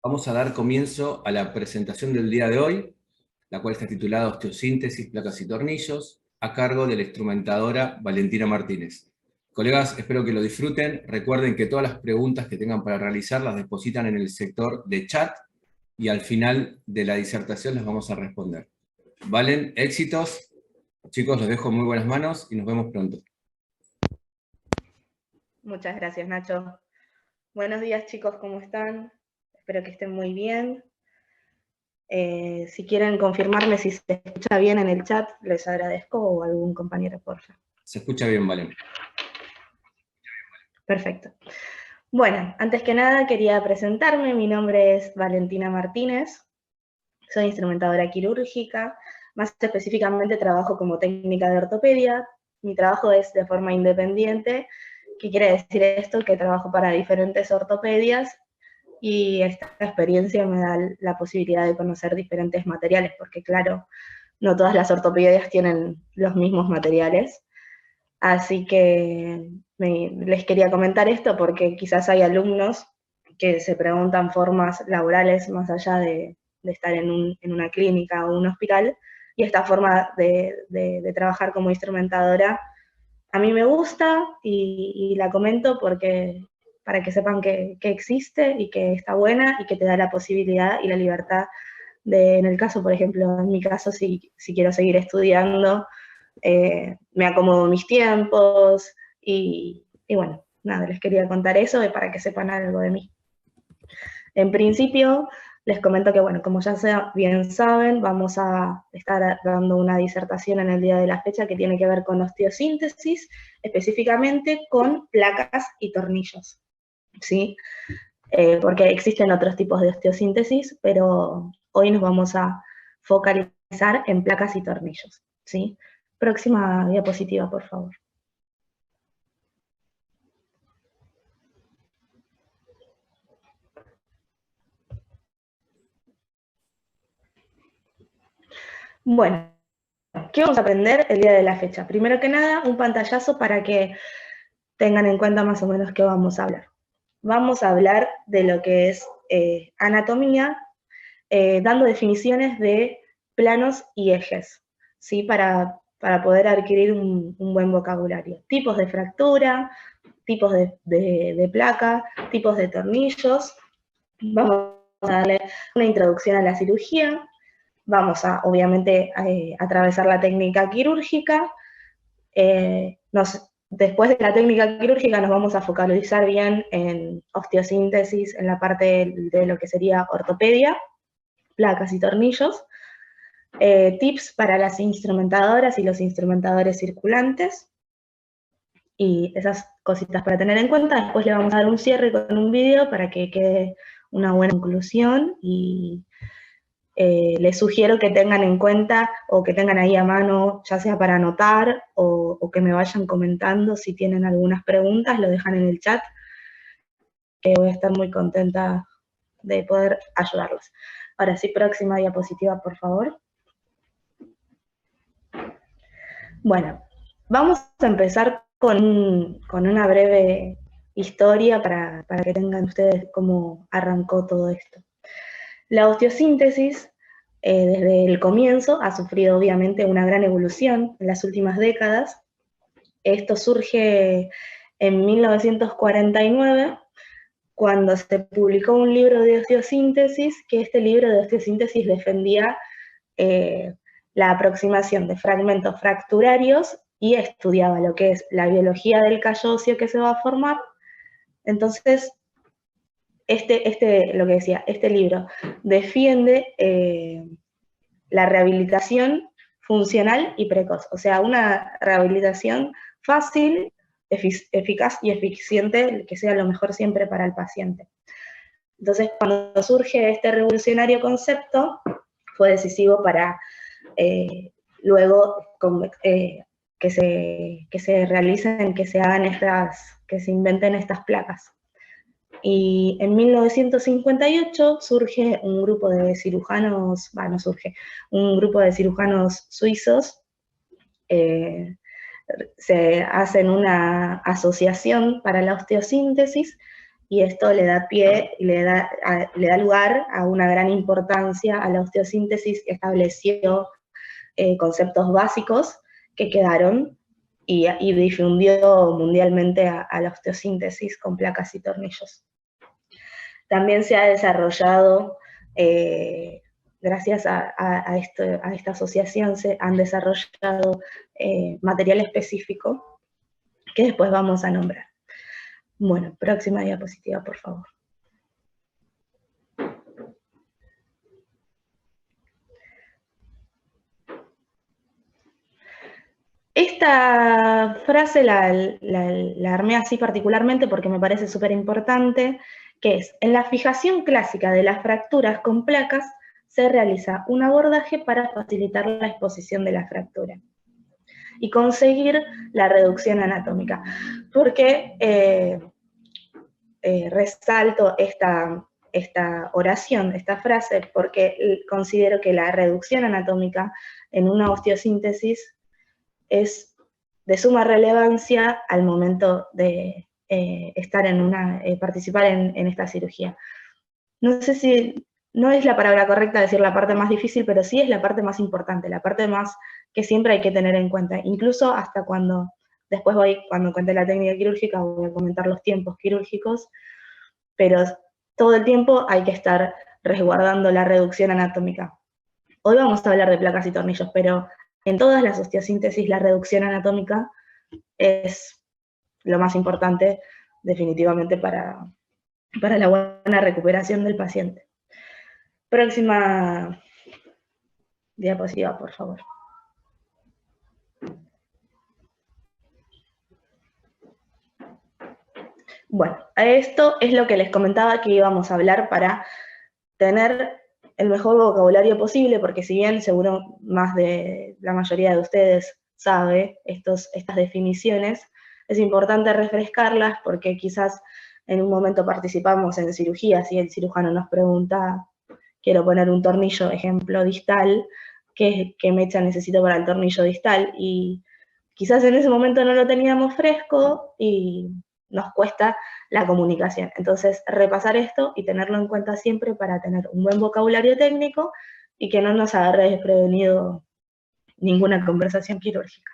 Vamos a dar comienzo a la presentación del día de hoy, la cual está titulada Osteosíntesis, placas y tornillos, a cargo de la instrumentadora Valentina Martínez. Colegas, espero que lo disfruten. Recuerden que todas las preguntas que tengan para realizar las depositan en el sector de chat y al final de la disertación las vamos a responder. Valen, éxitos. Chicos, los dejo en muy buenas manos y nos vemos pronto. Muchas gracias, Nacho. Buenos días, chicos, ¿cómo están? Espero que estén muy bien. Si quieren confirmarme si se escucha bien en el chat, les agradezco, o algún compañero, por favor. Se escucha bien, Valen. Perfecto. Bueno, antes que nada quería presentarme. Mi nombre es Valentina Martínez. Soy instrumentadora quirúrgica. Más específicamente trabajo como técnica de ortopedia. Mi trabajo es de forma independiente. ¿Qué quiere decir esto? Que trabajo para diferentes ortopedias y esta experiencia me da la posibilidad de conocer diferentes materiales, porque claro, no todas las ortopedias tienen los mismos materiales. Así que les quería comentar esto porque quizás hay alumnos que se preguntan formas laborales más allá de estar en una clínica o un hospital, y esta forma de trabajar como instrumentadora a mí me gusta y la comento porque para que sepan que existe y que está buena y que te da la posibilidad y la libertad de, en el caso, por ejemplo, en mi caso, si quiero seguir estudiando, me acomodo mis tiempos y bueno, nada, les quería contar eso para que sepan algo de mí. En principio, les comento que, bueno, como ya bien saben, vamos a estar dando una disertación en el día de la fecha que tiene que ver con osteosíntesis, específicamente con placas y tornillos, ¿sí? Porque existen otros tipos de osteosíntesis, pero hoy nos vamos a focalizar en placas y tornillos, ¿sí? Próxima diapositiva, por favor. Bueno, ¿qué vamos a aprender el día de la fecha? Primero que nada, un pantallazo para que tengan en cuenta más o menos qué vamos a hablar. Vamos a hablar de lo que es anatomía, dando definiciones de planos y ejes, ¿sí? Para poder adquirir un buen vocabulario. Tipos de fractura, tipos de placa, tipos de tornillos. Vamos a darle una introducción a la cirugía. Vamos a, obviamente, atravesar la técnica quirúrgica. Después de la técnica quirúrgica nos vamos a focalizar bien en osteosíntesis, en la parte de lo que sería ortopedia, placas y tornillos. Tips para las instrumentadoras y los instrumentadores circulantes. Y esas cositas para tener en cuenta. Después le vamos a dar un cierre con un video para que quede una buena conclusión y les sugiero que tengan en cuenta o que tengan ahí a mano, ya sea para anotar o que me vayan comentando si tienen algunas preguntas, lo dejan en el chat, que voy a estar muy contenta de poder ayudarlos. Ahora sí, próxima diapositiva, por favor. Bueno, vamos a empezar con una breve historia para que tengan ustedes cómo arrancó todo esto. La osteosíntesis, desde el comienzo, ha sufrido obviamente una gran evolución en las últimas décadas. Esto surge en 1949, cuando se publicó un libro de osteosíntesis, que este libro de osteosíntesis defendía la aproximación de fragmentos fracturarios y estudiaba lo que es la biología del callo óseo que se va a formar. Entonces, lo que decía, este libro defiende la rehabilitación funcional y precoz, o sea, una rehabilitación fácil, eficaz y eficiente, que sea lo mejor siempre para el paciente. Entonces, cuando surge este revolucionario concepto, fue decisivo para luego que se realicen, que se hagan que se inventen estas placas. Y en 1958 surge un grupo de cirujanos, un grupo de cirujanos suizos, se hacen una asociación para la osteosíntesis y esto le da pie, le da lugar a una gran importancia a la osteosíntesis, que estableció conceptos básicos que quedaron y difundió mundialmente a la osteosíntesis con placas y tornillos. También se ha desarrollado, gracias a esta asociación, se han desarrollado material específico que después vamos a nombrar. Bueno, próxima diapositiva, por favor. Esta frase la armé así particularmente porque me parece súper importante, que es: en la fijación clásica de las fracturas con placas se realiza un abordaje para facilitar la exposición de la fractura y conseguir la reducción anatómica. Porque resalto esta oración, esta frase, porque considero que la reducción anatómica en una osteosíntesis es de suma relevancia al momento de participar en esta cirugía. No sé si, no es la palabra correcta decir la parte más difícil, pero sí es la parte más importante, la parte más que siempre hay que tener en cuenta, incluso hasta cuando, después cuando cuente la técnica quirúrgica, voy a comentar los tiempos quirúrgicos, pero todo el tiempo hay que estar resguardando la reducción anatómica. Hoy vamos a hablar de placas y tornillos, pero en todas las osteosíntesis la reducción anatómica es lo más importante definitivamente para la buena recuperación del paciente. Próxima diapositiva, por favor. Bueno, esto es lo que les comentaba que íbamos a hablar para tener el mejor vocabulario posible, porque si bien seguro más de la mayoría de ustedes sabe estas definiciones, es importante refrescarlas porque quizás en un momento participamos en cirugías y el cirujano nos pregunta, quiero poner un tornillo, ejemplo, distal, ¿qué mecha necesito para el tornillo distal? Y quizás en ese momento no lo teníamos fresco y nos cuesta la comunicación. Entonces, repasar esto y tenerlo en cuenta siempre para tener un buen vocabulario técnico y que no nos agarre desprevenido ninguna conversación quirúrgica.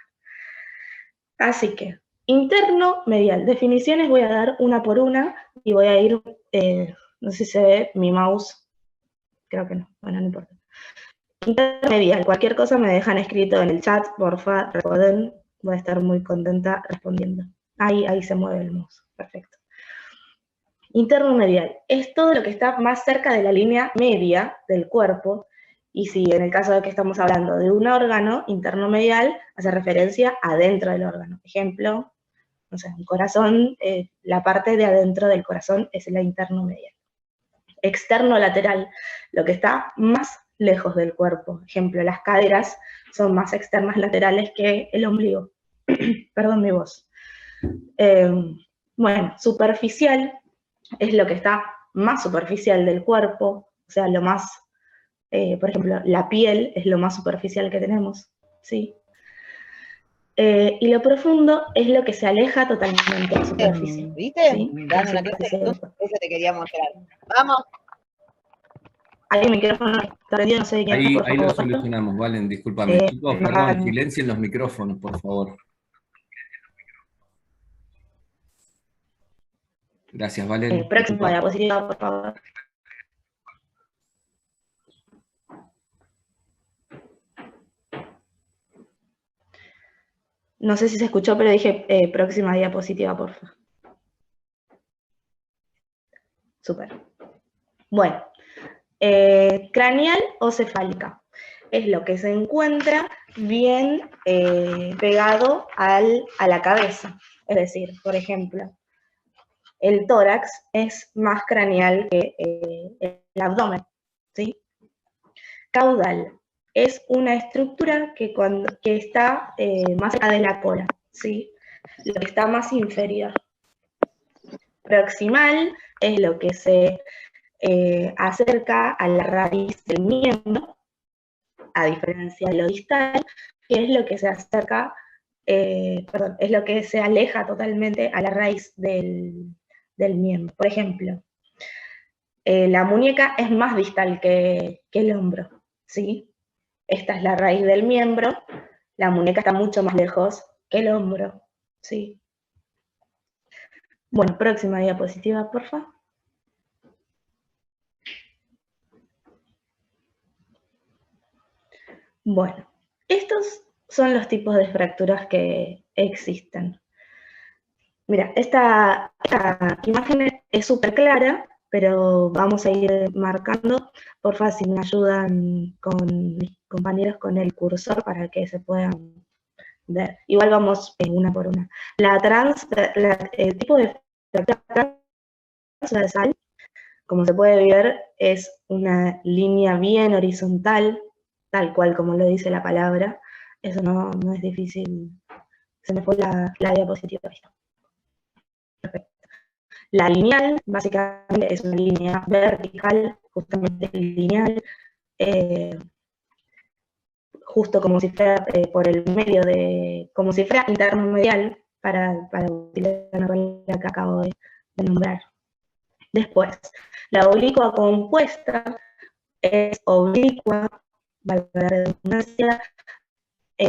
Así que, interno medial. Definiciones voy a dar una por una y voy a ir, no sé si se ve mi mouse, creo que no, bueno, no importa. Interno medial, cualquier cosa me dejan escrito en el chat, porfa, recuerden, voy a estar muy contenta respondiendo. Ahí se mueve el mouse, perfecto. Interno medial es todo lo que está más cerca de la línea media del cuerpo, y si en el caso de que estamos hablando de un órgano, interno medial hace referencia a adentro del órgano. Ejemplo, no sé, un corazón, la parte de adentro del corazón es la interno medial. Externo lateral, lo que está más lejos del cuerpo. Ejemplo, las caderas son más externas laterales que el ombligo. Perdón mi voz. Bueno, superficial es lo que está más superficial del cuerpo, o sea, lo más, por ejemplo, la piel es lo más superficial que tenemos, ¿sí? Y lo profundo es lo que se aleja totalmente de la superficie. ¿Viste? ¿Sí? Dando una clase, eso te quería mostrar. ¡Vamos! Ahí el micrófono está prendido, no sé de quién es, por Ahí favor. lo solucionamos, Valen, discúlpame. Chicos, perdón, silencien los micrófonos, por favor. Gracias, Valen. Próxima diapositiva, por favor. No sé si se escuchó, pero dije próxima diapositiva, por favor. Súper. Bueno, craneal o cefálica. Es lo que se encuentra bien pegado a la cabeza. Es decir, por ejemplo, el tórax es más craneal que el abdomen, ¿sí? Caudal es una estructura que está más cerca de la cola, ¿sí? Lo que está más inferior. Proximal es lo que se acerca a la raíz del miembro, a diferencia de lo distal, que es lo que se acerca, es lo que se aleja totalmente a la raíz del del miembro. Por ejemplo, la muñeca es más distal que el hombro, ¿sí? Esta es la raíz del miembro, la muñeca está mucho más lejos que el hombro, ¿sí? Bueno, próxima diapositiva, por favor. Bueno, estos son los tipos de fracturas que existen. Mira, esta imagen es súper clara, pero vamos a ir marcando. Porfa, si me ayudan con mis compañeros con el cursor para que se puedan ver. Igual vamos una por una. El tipo de fractura transversal, como se puede ver, es una línea bien horizontal, tal cual como lo dice la palabra. Eso no es difícil. Se me fue la diapositiva. Perfecto. La lineal, básicamente, es una línea vertical, justamente lineal, justo como si fuera por el medio como si fuera intermedial, para utilizar la regla que acabo de nombrar. Después, la oblicua compuesta es oblicua, valga la redundancia,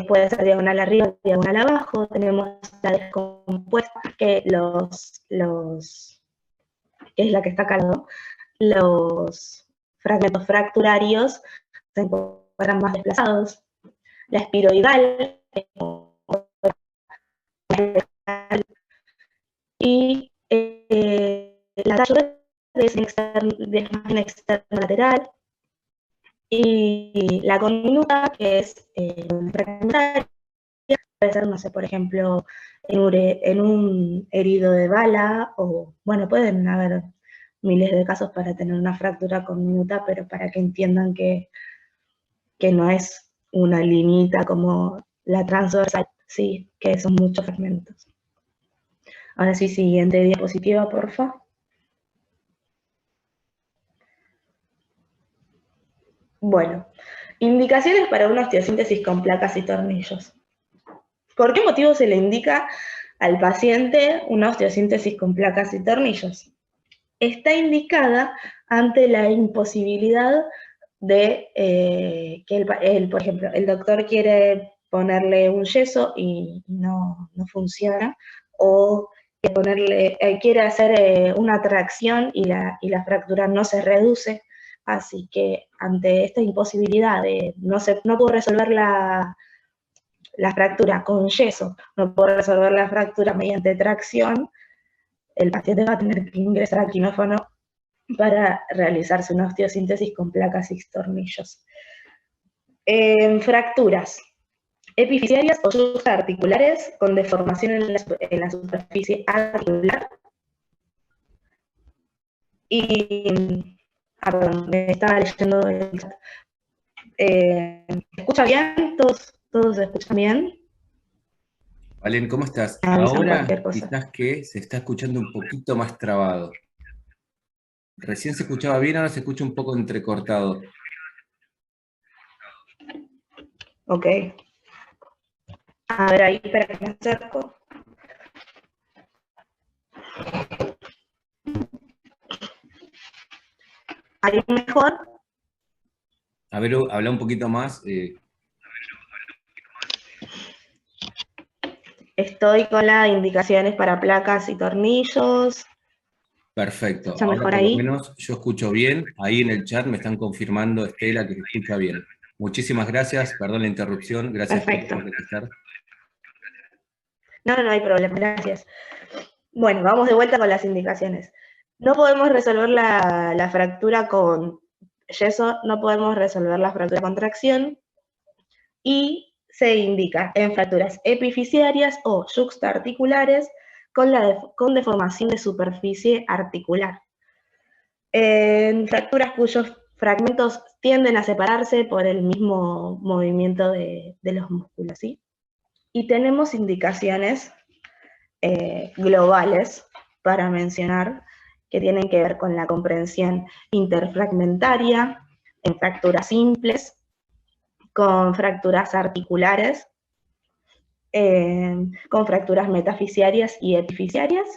puede ser diagonal arriba, diagonal abajo. Tenemos la descompuesta, que es la que está acá, ¿no? Los fragmentos fracturarios se encuentran más desplazados. La espiroidal y la tallo es margen externo lateral, y la conminuta, que es fragmentaria, puede ser, no sé, por ejemplo, en un herido de bala, o bueno, pueden haber miles de casos para tener una fractura conminuta, pero para que entiendan que no es una liñita como la transversal, sí, que son muchos fragmentos. Ahora sí, siguiente diapositiva, por favor. Bueno, indicaciones para una osteosíntesis con placas y tornillos. ¿Por qué motivo se le indica al paciente una osteosíntesis con placas y tornillos? Está indicada ante la imposibilidad de que, por ejemplo, el doctor quiere ponerle un yeso y no funciona, o quiere hacer una tracción y la fractura no se reduce. Así que ante esta imposibilidad de no puedo resolver la fractura con yeso, no puedo resolver la fractura mediante tracción, el paciente va a tener que ingresar al quirófano para realizarse una osteosíntesis con placas y tornillos. Fracturas epifisiarias o supraarticulares con deformación en la superficie articular. Y, perdón, me estaba leyendo el chat. ¿Se escucha bien? ¿Todos se escuchan bien? Valen, ¿cómo estás? Avisan Ahora cualquier cosa. quizás que se está escuchando un poquito más trabado. Recién se escuchaba bien, ahora se escucha un poco entrecortado. Ok. A ver, ahí, espera que me acerco. ¿Ahí mejor? A ver, habla un poquito más. Estoy con las indicaciones para placas y tornillos. Perfecto. ¿Está Ahora mejor por lo ahí? menos yo escucho bien. Ahí en el chat me están confirmando, Estela, que se escucha bien. Muchísimas gracias. Perdón la interrupción. Gracias Perfecto. por contestar. No hay problema, gracias. Bueno, vamos de vuelta con las indicaciones. No podemos resolver la fractura con yeso, no podemos resolver la fractura con tracción, y se indica en fracturas epifisiarias o yuxtaarticulares con deformación de superficie articular. En fracturas cuyos fragmentos tienden a separarse por el mismo movimiento de los músculos, ¿sí? Y tenemos indicaciones globales para mencionar, que tienen que ver con la comprensión interfragmentaria en fracturas simples, con fracturas articulares, con fracturas metafisiarias y epifisiarias,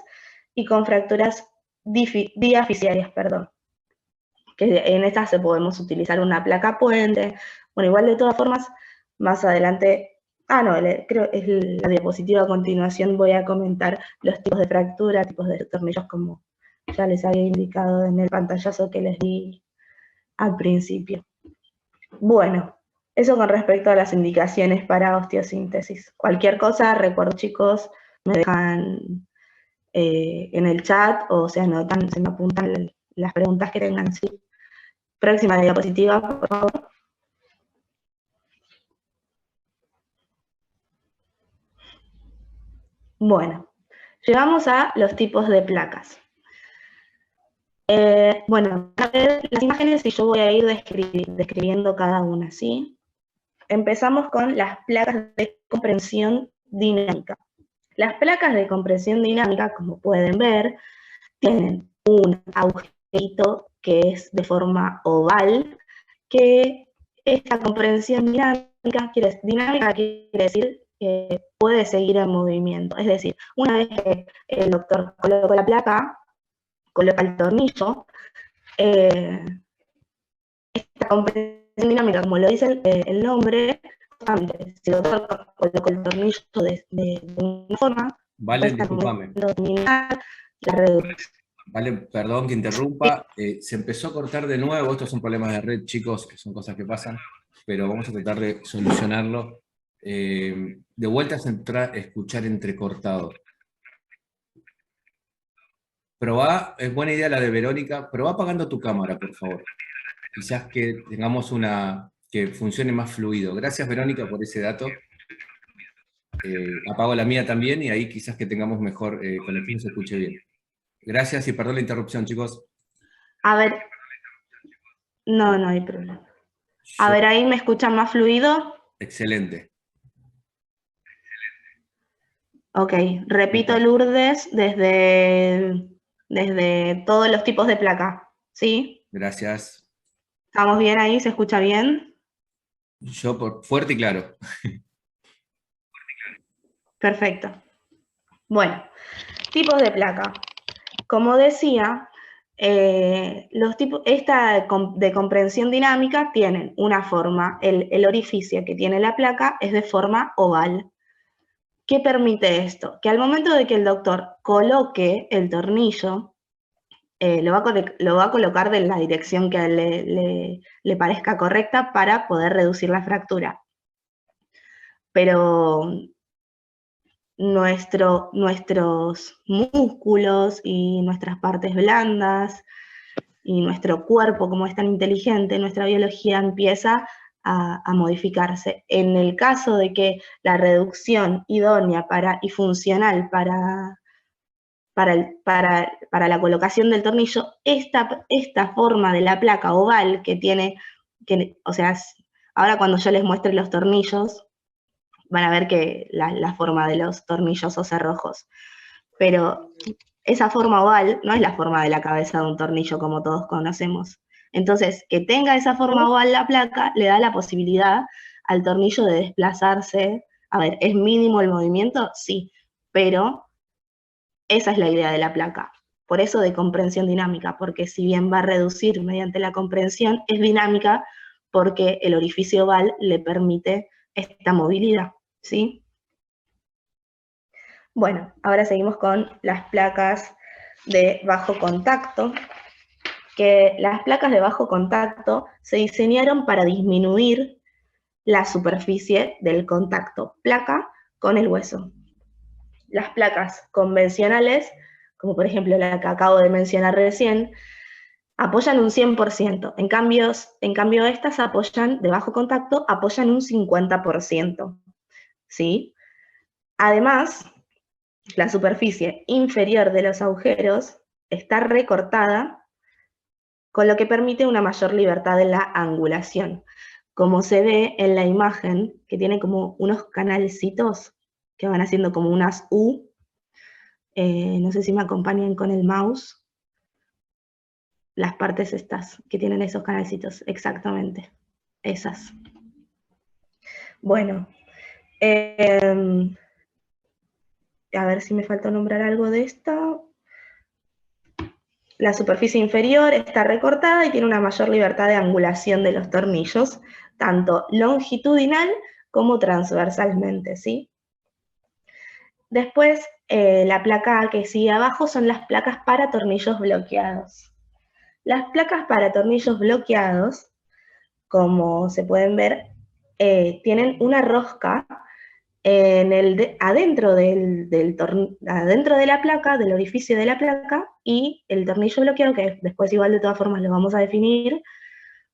y con fracturas diaficiarias, perdón. Que en estas podemos utilizar una placa puente. Bueno, igual de todas formas, más adelante, creo es la diapositiva a continuación, voy a comentar los tipos de fractura, tipos de tornillos, como ya les había indicado en el pantallazo que les di al principio. Bueno, eso con respecto a las indicaciones para osteosíntesis. Cualquier cosa, recuerdo chicos, me dejan en el chat o se anotan, se me apuntan las preguntas que tengan, ¿sí? Próxima diapositiva, por favor. Bueno, llegamos a los tipos de placas. Bueno, a ver las imágenes y yo voy a ir describiendo cada una, ¿sí? Empezamos con las placas de compresión dinámica. Las placas de compresión dinámica, como pueden ver, tienen un agujerito que es de forma oval, que esta compresión dinámica quiere decir que puede seguir en movimiento. Es decir, una vez que el doctor coloca la placa, coloca el tornillo, esta compresión dinámica, como lo dice el nombre, si el doctor coloca el tornillo de una forma, Valen, discúlpame. La reducción. Vale, perdón que interrumpa. Se empezó a cortar de nuevo. Estos son problemas de red, chicos, que son cosas que pasan, pero vamos a tratar de solucionarlo. De vuelta se entra a escuchar entrecortado. Probá, es buena idea la de Verónica, probá apagando tu cámara, por favor. Quizás que tengamos que funcione más fluido. Gracias, Verónica, por ese dato. Apago la mía también y ahí quizás que tengamos mejor conexión y se escuche bien. Gracias y perdón la interrupción, chicos. A ver. No hay problema. A ver, ahí me escuchan más fluido. Excelente. Ok, repito, Lourdes, desde todos los tipos de placa, ¿sí? Gracias. ¿Estamos bien ahí? ¿Se escucha bien? Yo fuerte y claro. Perfecto. Bueno, tipos de placa. Como decía, esta de comprensión dinámica tienen una forma, el orificio que tiene la placa es de forma oval. ¿Qué permite esto? Que al momento de que el doctor coloque el tornillo, lo va a colocar de la dirección que le parezca correcta para poder reducir la fractura. Pero nuestros músculos y nuestras partes blandas y nuestro cuerpo, como es tan inteligente, nuestra biología empieza a modificarse. En el caso de que la reducción idónea y funcional para la colocación del tornillo, esta forma de la placa oval que tiene, o sea, ahora cuando yo les muestre los tornillos, van a ver que la forma de los tornillos o cerrojos, pero esa forma oval no es la forma de la cabeza de un tornillo como todos conocemos. Entonces, que tenga esa forma oval la placa le da la posibilidad al tornillo de desplazarse. A ver, ¿es mínimo el movimiento? Sí, pero esa es la idea de la placa. Por eso de comprensión dinámica, porque si bien va a reducir mediante la comprensión, es dinámica porque el orificio oval le permite esta movilidad, ¿sí? Bueno, ahora seguimos con las placas de bajo contacto, que las placas de bajo contacto se diseñaron para disminuir la superficie del contacto placa con el hueso. Las placas convencionales, como por ejemplo la que acabo de mencionar recién, apoyan un 100%. En cambio estas apoyan, de bajo contacto, apoyan un 50%. ¿Sí? Además, la superficie inferior de los agujeros está recortada, con lo que permite una mayor libertad en la angulación. Como se ve en la imagen, que tiene como unos canalcitos que van haciendo como unas U. No sé si me acompañan con el mouse. Las partes estas que tienen esos canalcitos, exactamente. Esas. Bueno. A ver si me falta nombrar algo de esto. La superficie inferior está recortada y tiene una mayor libertad de angulación de los tornillos, tanto longitudinal como transversalmente, ¿sí? Después, la placa que sigue abajo son las placas para tornillos bloqueados. Las placas para tornillos bloqueados, como se pueden ver, tienen una rosca adentro de la placa, del orificio de la placa, y el tornillo bloqueado, que después igual de todas formas lo vamos a definir,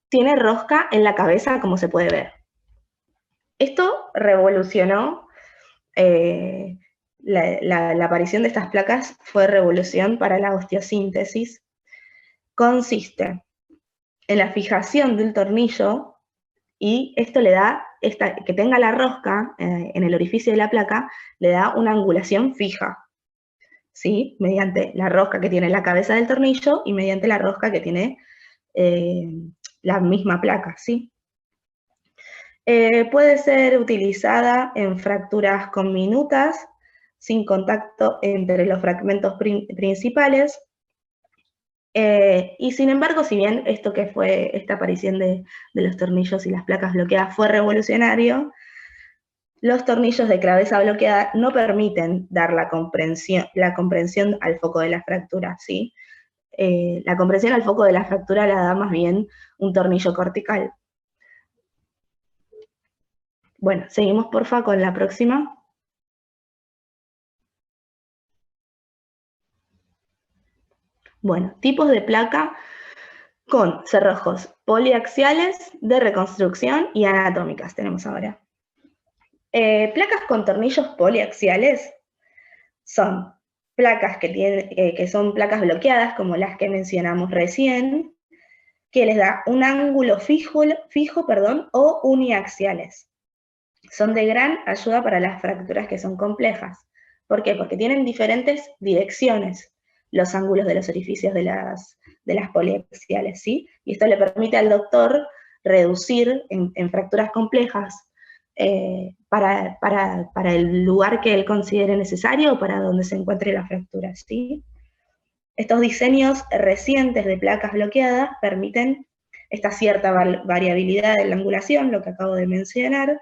tiene rosca en la cabeza, como se puede ver. Esto revolucionó, la aparición de estas placas fue revolución para la osteosíntesis. Consiste en la fijación del tornillo, y esto le da, que tenga la rosca en el orificio de la placa, le da una angulación fija, ¿sí? Mediante la rosca que tiene la cabeza del tornillo y mediante la rosca que tiene la misma placa, ¿sí? Puede ser utilizada en fracturas conminutas, sin contacto entre los fragmentos principales. Y sin embargo, si bien esto que fue esta aparición de los tornillos y las placas bloqueadas fue revolucionario, los tornillos de cabeza bloqueada no permiten dar la comprensión al foco de la fractura, ¿sí? La comprensión al foco de la fractura la da más bien un tornillo cortical. Bueno, seguimos porfa con la próxima. Bueno, tipos de placa con cerrojos poliaxiales, de reconstrucción y anatómicas tenemos ahora. Placas con tornillos poliaxiales son placas que son placas bloqueadas, como las que mencionamos recién, que les da un ángulo fijo, o uniaxiales. Son de gran ayuda para las fracturas que son complejas. ¿Por qué? Porque tienen diferentes direcciones los ángulos de los orificios de las poliaxiales, ¿sí? Y esto le permite al doctor reducir en fracturas complejas para el lugar que él considere necesario o para donde se encuentre la fractura, ¿sí? Estos diseños recientes de placas bloqueadas permiten esta cierta variabilidad de la angulación, lo que acabo de mencionar,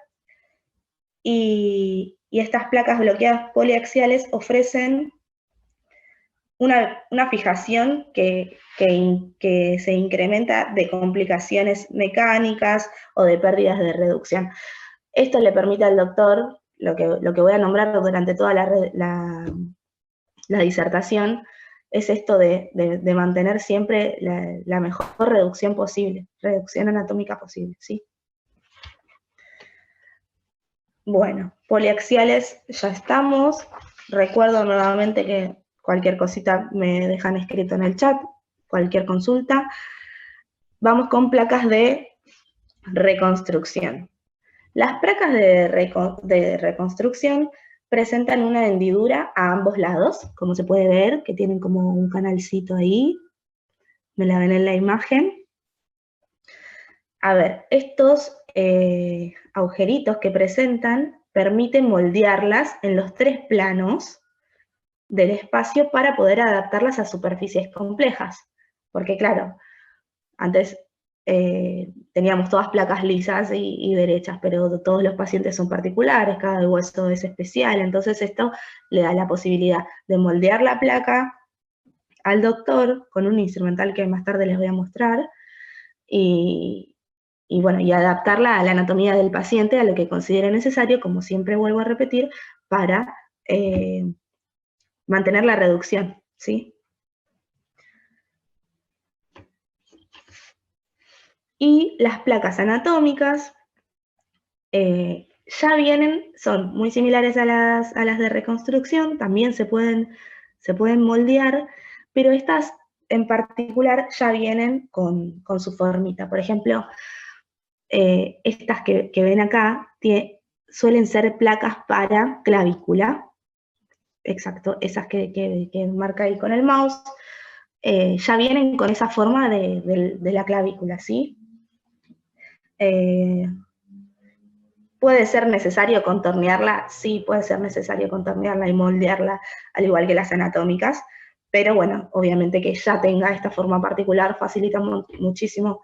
y estas placas bloqueadas poliaxiales ofrecen una fijación que se incrementa de complicaciones mecánicas o de pérdidas de reducción. Esto le permite al doctor, lo que voy a nombrar durante toda la disertación, es esto de mantener siempre la mejor reducción posible, reducción anatómica posible, ¿sí? Bueno, poliaxiales ya estamos. Recuerdo nuevamente que cualquier cosita me dejan escrito en el chat, cualquier consulta. Vamos con placas de reconstrucción. Las placas de reconstrucción presentan una hendidura a ambos lados, como se puede ver, que tienen como un canalcito ahí. Me la ven en la imagen. A ver, estos agujeritos que presentan permiten moldearlas en los 3 planos del espacio para poder adaptarlas a superficies complejas. Porque claro, antes teníamos todas placas lisas y derechas, pero todos los pacientes son particulares, cada hueso es especial, entonces esto le da la posibilidad de moldear la placa al doctor con un instrumental que más tarde les voy a mostrar, y bueno, y adaptarla a la anatomía del paciente, a lo que considere necesario, como siempre vuelvo a repetir, para mantener la reducción, ¿sí? Y las placas anatómicas ya vienen, son muy similares a las de reconstrucción, también se pueden moldear, pero estas en particular ya vienen con su formita. Por ejemplo, estas que ven acá suelen ser placas para clavícula, exacto, esas que marca ahí con el mouse, ya vienen con esa forma de la clavícula, ¿sí? ¿Puede ser necesario contornearla? Sí, puede ser necesario contornearla y moldearla, al igual que las anatómicas, pero bueno, obviamente que ya tenga esta forma particular facilita muchísimo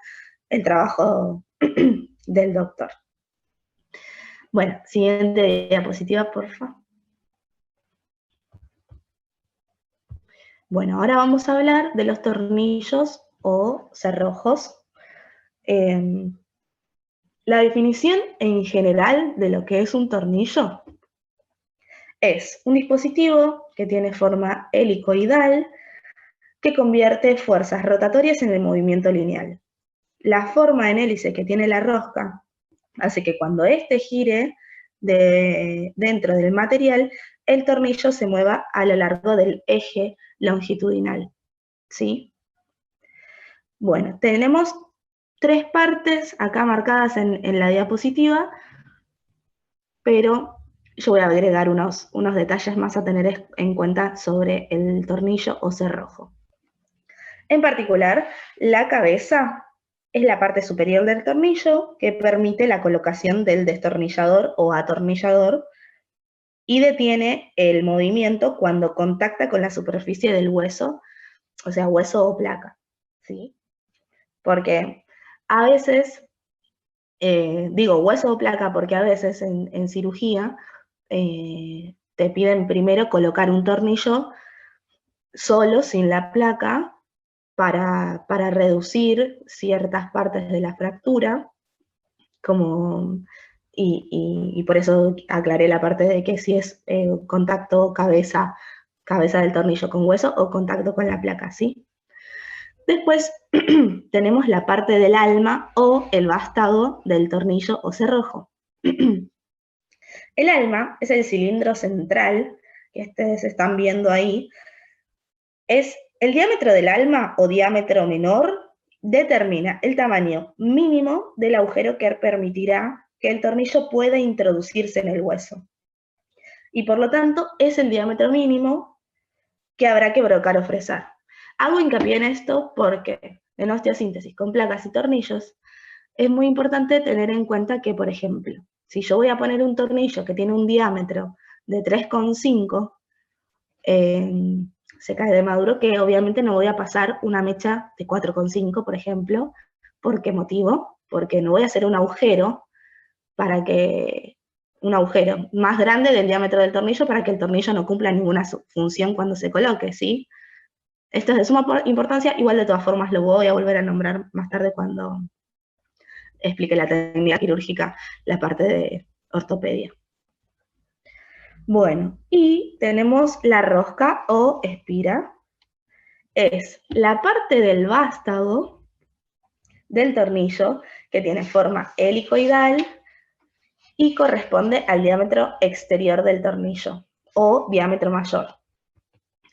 el trabajo del doctor. Bueno, siguiente diapositiva, por favor. Bueno, ahora vamos a hablar de los tornillos o cerrojos. La definición en general de lo que es un tornillo es un dispositivo que tiene forma helicoidal que convierte fuerzas rotatorias en el movimiento lineal. La forma en hélice que tiene la rosca hace que cuando éste gire dentro del material, el tornillo se mueva a lo largo del eje longitudinal, ¿sí? Bueno, tenemos 3 partes acá marcadas en la diapositiva, pero yo voy a agregar unos detalles más a tener en cuenta sobre el tornillo o cerrojo. En particular, la cabeza es la parte superior del tornillo que permite la colocación del destornillador o atornillador y detiene el movimiento cuando contacta con la superficie del hueso, o sea, hueso o placa, ¿sí? Porque a veces, digo hueso o placa porque a veces en cirugía te piden primero colocar un tornillo solo, sin la placa, para reducir ciertas partes de la fractura, y por eso aclaré la parte de que si es contacto cabeza del tornillo con hueso o contacto con la placa, ¿sí? Después tenemos la parte del alma o el vástago del tornillo o cerrojo. El alma es el cilindro central que ustedes están viendo ahí. Es el diámetro del alma o diámetro menor determina el tamaño mínimo del agujero que permitirá que el tornillo pueda introducirse en el hueso. Y por lo tanto es el diámetro mínimo que habrá que brocar o fresar. Hago hincapié en esto porque en osteosíntesis con placas y tornillos es muy importante tener en cuenta que, por ejemplo, si yo voy a poner un tornillo que tiene un diámetro de 3,5, se cae de maduro que obviamente no voy a pasar una mecha de 4,5, por ejemplo. ¿Por qué motivo? Porque no voy a hacer un agujero más grande del diámetro del tornillo para que el tornillo no cumpla ninguna función cuando se coloque, ¿sí? Esto es de suma importancia, igual de todas formas lo voy a volver a nombrar más tarde cuando explique la técnica quirúrgica, la parte de ortopedia. Bueno, y tenemos la rosca o espira. Es la parte del vástago del tornillo que tiene forma helicoidal y corresponde al diámetro exterior del tornillo o diámetro mayor.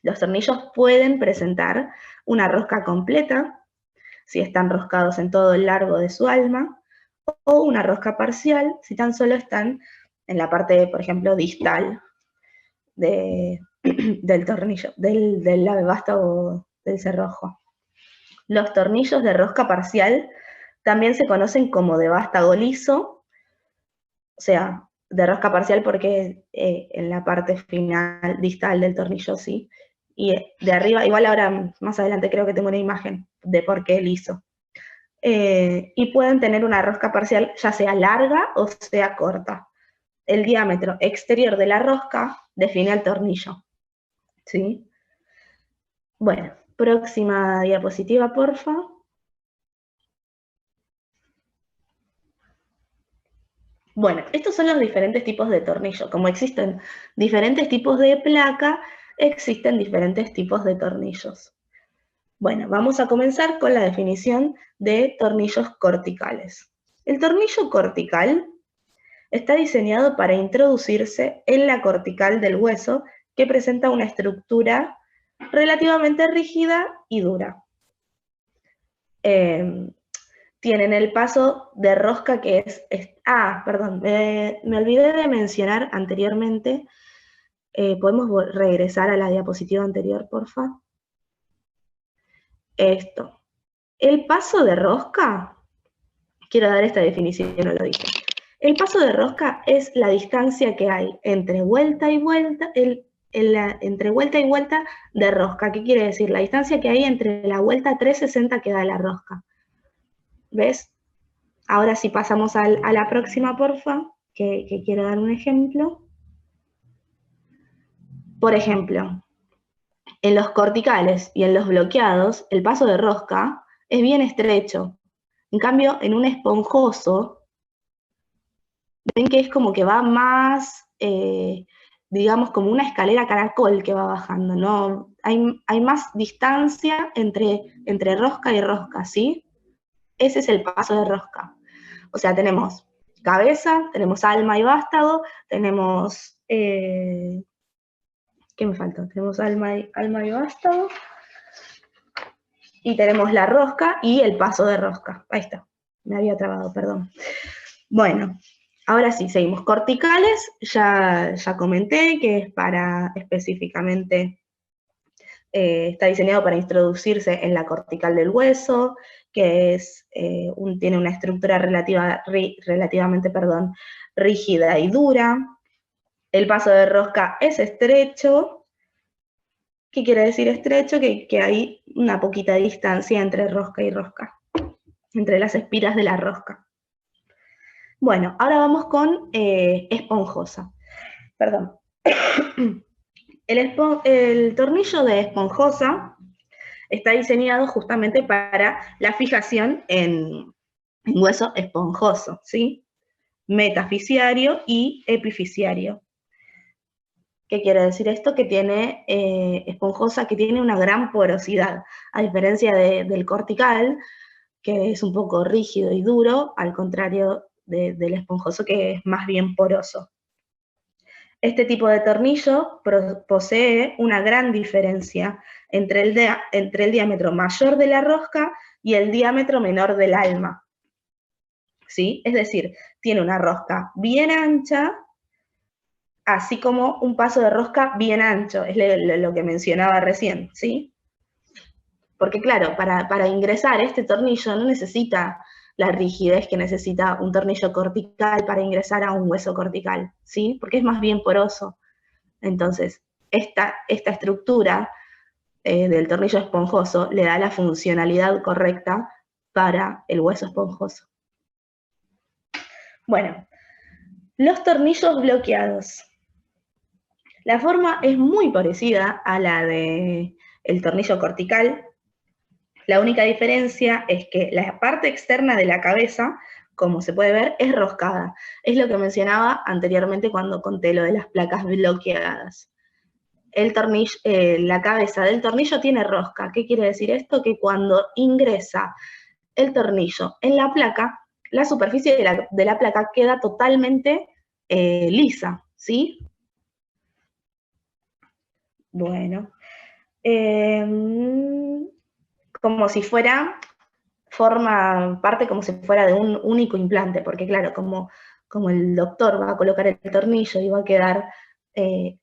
Los tornillos pueden presentar una rosca completa, si están roscados en todo el largo de su alma, o una rosca parcial, si tan solo están en la parte, por ejemplo, distal del tornillo, del vástago del cerrojo. Los tornillos de rosca parcial también se conocen como de vástago liso, o sea, de rosca parcial porque en la parte final distal del tornillo, sí, y de arriba, igual ahora más adelante creo que tengo una imagen de por qué liso. Y pueden tener una rosca parcial ya sea larga o sea corta. El diámetro exterior de la rosca define el tornillo, ¿sí? Bueno, próxima diapositiva, porfa. Bueno, estos son los diferentes tipos de tornillo. Como existen diferentes tipos de placa, existen diferentes tipos de tornillos. Bueno, vamos a comenzar con la definición de tornillos corticales. El tornillo cortical está diseñado para introducirse en la cortical del hueso, que presenta una estructura relativamente rígida y dura. Tienen el paso de rosca que perdón, me olvidé de mencionar anteriormente. ¿Podemos regresar a la diapositiva anterior, porfa? Esto. El paso de rosca, quiero dar esta definición, no lo dije. El paso de rosca es la distancia que hay entre vuelta y vuelta, entre vuelta y vuelta de rosca. ¿Qué quiere decir? La distancia que hay entre la vuelta 360 que da la rosca. ¿Ves? Ahora sí pasamos a la próxima, porfa, que quiero dar un ejemplo. Por ejemplo, en los corticales y en los bloqueados, el paso de rosca es bien estrecho. En cambio, en un esponjoso, ven que es como que va más, digamos, como una escalera caracol que va bajando, ¿no? Hay más distancia entre rosca y rosca, ¿sí? Ese es el paso de rosca. O sea, tenemos cabeza, tenemos alma y vástago, tenemos... ¿qué me falta? Tenemos alma y vástago, y tenemos la rosca y el paso de rosca. Ahí está, me había trabado, perdón. Bueno, ahora sí, seguimos. Corticales, ya comenté que es para específicamente, está diseñado para introducirse en la cortical del hueso, que es, tiene una estructura relativamente rígida y dura. El paso de rosca es estrecho. ¿Qué quiere decir estrecho? Que hay una poquita distancia entre rosca y rosca, entre las espiras de la rosca. Bueno, ahora vamos con esponjosa. Perdón. El tornillo de esponjosa está diseñado justamente para la fijación en hueso esponjoso, ¿sí? Metafisiario y epifisiario. ¿Qué quiere decir esto? Que tiene esponjosa, que tiene una gran porosidad, a diferencia del cortical, que es un poco rígido y duro, al contrario del esponjoso, que es más bien poroso. Este tipo de tornillo posee una gran diferencia entre el diámetro mayor de la rosca y el diámetro menor del alma, ¿sí? Es decir, tiene una rosca bien ancha, así como un paso de rosca bien ancho, es lo que mencionaba recién, ¿sí? Porque claro, para ingresar este tornillo no necesita la rigidez que necesita un tornillo cortical para ingresar a un hueso cortical, ¿sí? Porque es más bien poroso. Entonces, esta estructura del tornillo esponjoso le da la funcionalidad correcta para el hueso esponjoso. Bueno, los tornillos bloqueados. La forma es muy parecida a la del tornillo cortical. La única diferencia es que la parte externa de la cabeza, como se puede ver, es roscada. Es lo que mencionaba anteriormente cuando conté lo de las placas bloqueadas. La cabeza del tornillo tiene rosca. ¿Qué quiere decir esto? Que cuando ingresa el tornillo en la placa, la superficie de la placa queda totalmente lisa, ¿sí? Bueno. Como si fuera, forma parte como si fuera de un único implante, porque claro, como el doctor va a colocar el tornillo y va a quedar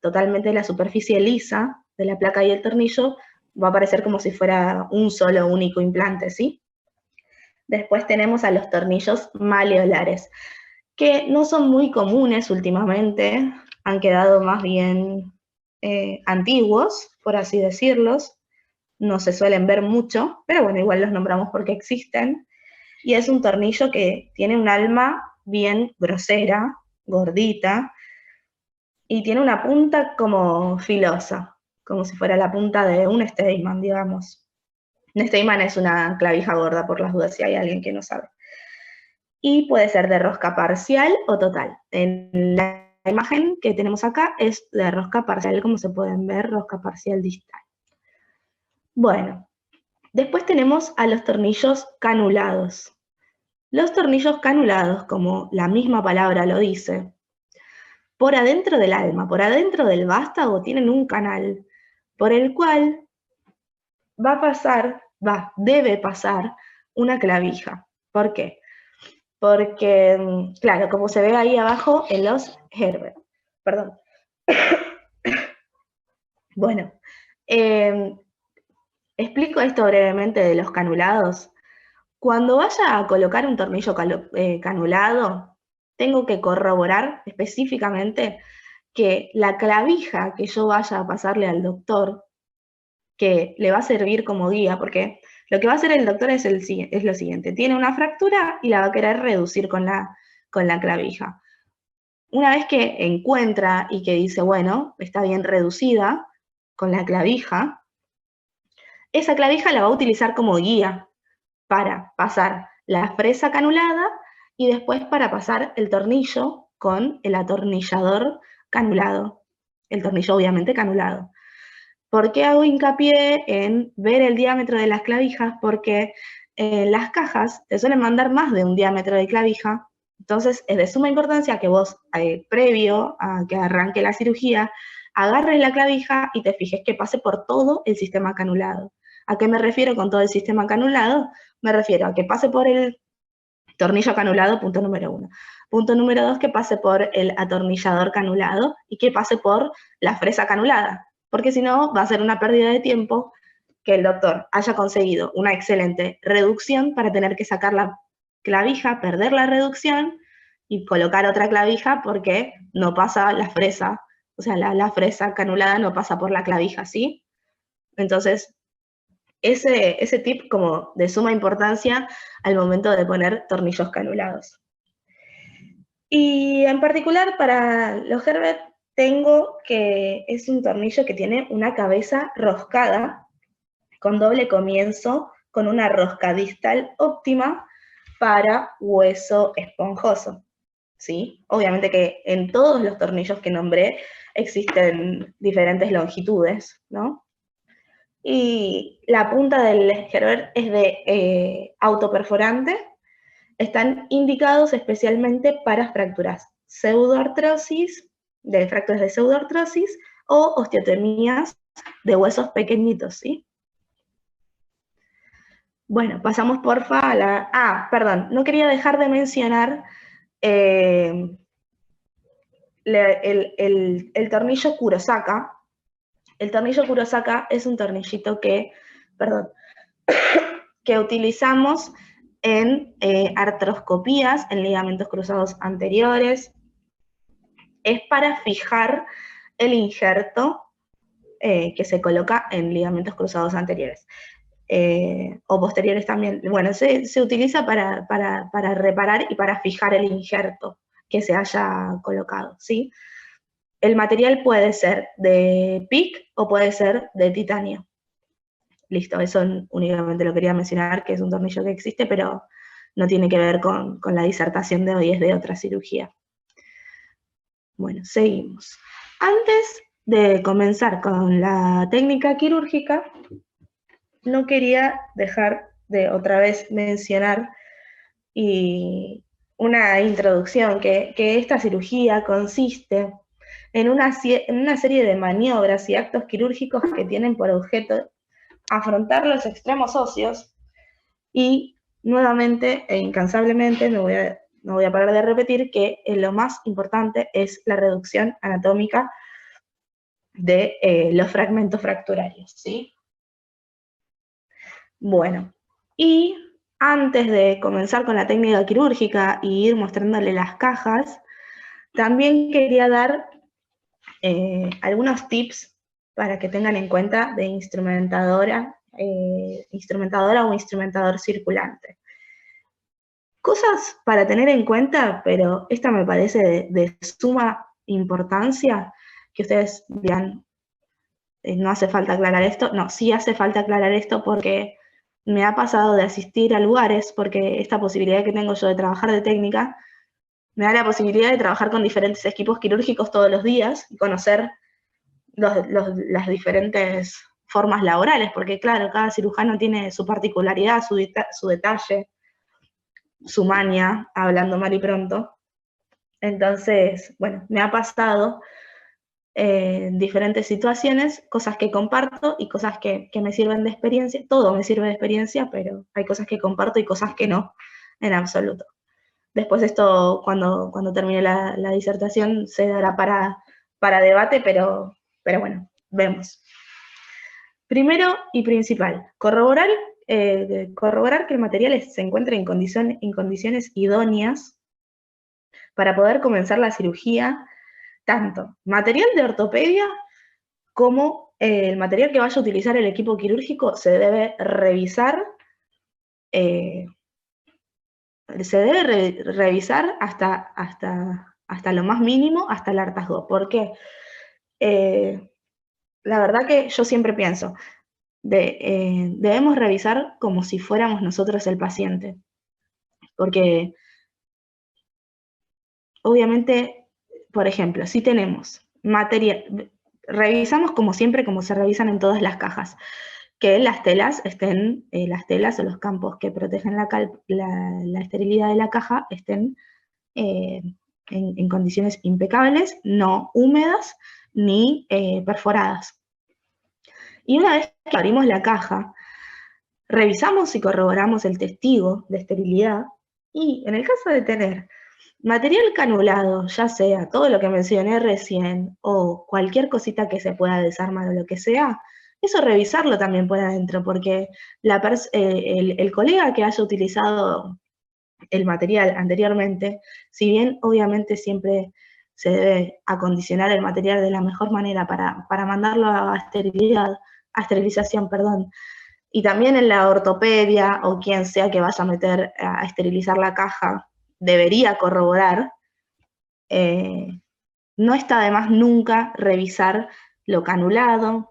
totalmente la superficie lisa de la placa y el tornillo, va a parecer como si fuera un solo único implante, ¿sí? Después tenemos a los tornillos maleolares, que no son muy comunes últimamente, han quedado más bien antiguos, por así decirlos, no se suelen ver mucho, pero bueno, igual los nombramos porque existen, y es un tornillo que tiene un alma bien grosera, gordita, y tiene una punta como filosa, como si fuera la punta de un Steinman, digamos. Un Steinman es una clavija gorda, por las dudas, si hay alguien que no sabe. Y puede ser de rosca parcial o total. En la imagen que tenemos acá es de rosca parcial, como se pueden ver, rosca parcial distal. Bueno, después tenemos a los tornillos canulados. Los tornillos canulados, como la misma palabra lo dice, por adentro del alma, por adentro del vástago, tienen un canal por el cual debe pasar una clavija. ¿Por qué? Porque, claro, como se ve ahí abajo en los Herbert. Perdón. Bueno, explico esto brevemente de los canulados. Cuando vaya a colocar un tornillo canulado, tengo que corroborar específicamente que la clavija que yo vaya a pasarle al doctor, que le va a servir como guía, porque lo que va a hacer el doctor es lo siguiente, tiene una fractura y la va a querer reducir con la clavija. Una vez que encuentra y que dice, bueno, está bien reducida con la clavija, esa clavija la va a utilizar como guía para pasar la fresa canulada y después para pasar el tornillo con el atornillador canulado. El tornillo obviamente canulado. ¿Por qué hago hincapié en ver el diámetro de las clavijas? Porque las cajas te suelen mandar más de un diámetro de clavija, entonces es de suma importancia que vos, previo a que arranque la cirugía, agarres la clavija y te fijes que pase por todo el sistema canulado. ¿A qué me refiero con todo el sistema canulado? Me refiero a que pase por el tornillo canulado, punto número 1. Punto número 2, que pase por el atornillador canulado y que pase por la fresa canulada, porque si no va a ser una pérdida de tiempo que el doctor haya conseguido una excelente reducción para tener que sacar la clavija, perder la reducción y colocar otra clavija porque no pasa la fresa, o sea, la fresa canulada no pasa por la clavija, ¿sí? Entonces, ese tip como de suma importancia al momento de poner tornillos canulados. Y en particular para los Herbert tengo que es un tornillo que tiene una cabeza roscada con doble comienzo, con una rosca distal óptima para hueso esponjoso, ¿sí? Obviamente que en todos los tornillos que nombré existen diferentes longitudes, ¿no? Y la punta del Herbert es de autoperforante. Están indicados especialmente para fracturas pseudoartrosis, de fracturas de pseudoartrosis o osteotomías de huesos pequeñitos, ¿sí? Bueno, pasamos porfa a la... perdón, no quería dejar de mencionar el tornillo Kurosaka. El tornillo Kurosaka es un tornillito que utilizamos en artroscopías, en ligamentos cruzados anteriores. Es para fijar el injerto que se coloca en ligamentos cruzados anteriores. O posteriores también. Bueno, se utiliza para reparar y para fijar el injerto que se haya colocado, ¿sí? El material puede ser de PIC o puede ser de titanio. Listo, eso únicamente lo quería mencionar, que es un tornillo que existe, pero no tiene que ver con la disertación de hoy, es de otra cirugía. Bueno, seguimos. Antes de comenzar con la técnica quirúrgica, no quería dejar de otra vez mencionar una introducción, que esta cirugía consiste en una serie de maniobras y actos quirúrgicos que tienen por objeto afrontar los extremos óseos y nuevamente e incansablemente no voy a parar de repetir que lo más importante es la reducción anatómica de los fragmentos fracturarios, ¿sí? Bueno, y antes de comenzar con la técnica quirúrgica y ir mostrándole las cajas, también quería dar algunos tips para que tengan en cuenta de instrumentadora o instrumentador circulante. Cosas para tener en cuenta, pero esta me parece de suma importancia, que ustedes dirán, no hace falta aclarar esto. No, sí hace falta aclarar esto porque me ha pasado de asistir a lugares, porque esta posibilidad que tengo yo de trabajar de técnica me da la posibilidad de trabajar con diferentes equipos quirúrgicos todos los días y conocer las diferentes formas laborales, porque claro, cada cirujano tiene su particularidad, su detalle, su maña, hablando mal y pronto. Entonces, bueno, me ha pasado en diferentes situaciones, cosas que comparto y cosas que me sirven de experiencia. Todo me sirve de experiencia, pero hay cosas que comparto y cosas que no, en absoluto. Después esto, cuando termine la disertación, se dará para debate, pero bueno, vemos. Primero y principal, corroborar que el material se encuentre en condiciones idóneas para poder comenzar la cirugía tanto material de ortopedia como el material que vaya a utilizar el equipo quirúrgico se debe revisar, hasta lo más mínimo, hasta el hartazgo. ¿Por qué? La verdad que yo siempre pienso, debemos revisar como si fuéramos nosotros el paciente, porque obviamente, por ejemplo, si tenemos material, revisamos como siempre, como se revisan en todas las cajas, que las telas estén, las telas o los campos que protegen la esterilidad de la caja estén en condiciones impecables, no húmedas ni perforadas. Y una vez que abrimos la caja, revisamos y corroboramos el testigo de esterilidad, y en el caso de tener material canulado, ya sea todo lo que mencioné recién, o cualquier cosita que se pueda desarmar o lo que sea, eso revisarlo también por adentro, porque el colega que haya utilizado el material anteriormente, si bien obviamente siempre se debe acondicionar el material de la mejor manera para mandarlo a esterilización, y también en la ortopedia o quien sea que vaya a meter a esterilizar la caja, debería corroborar, no está de más nunca revisar lo canulado,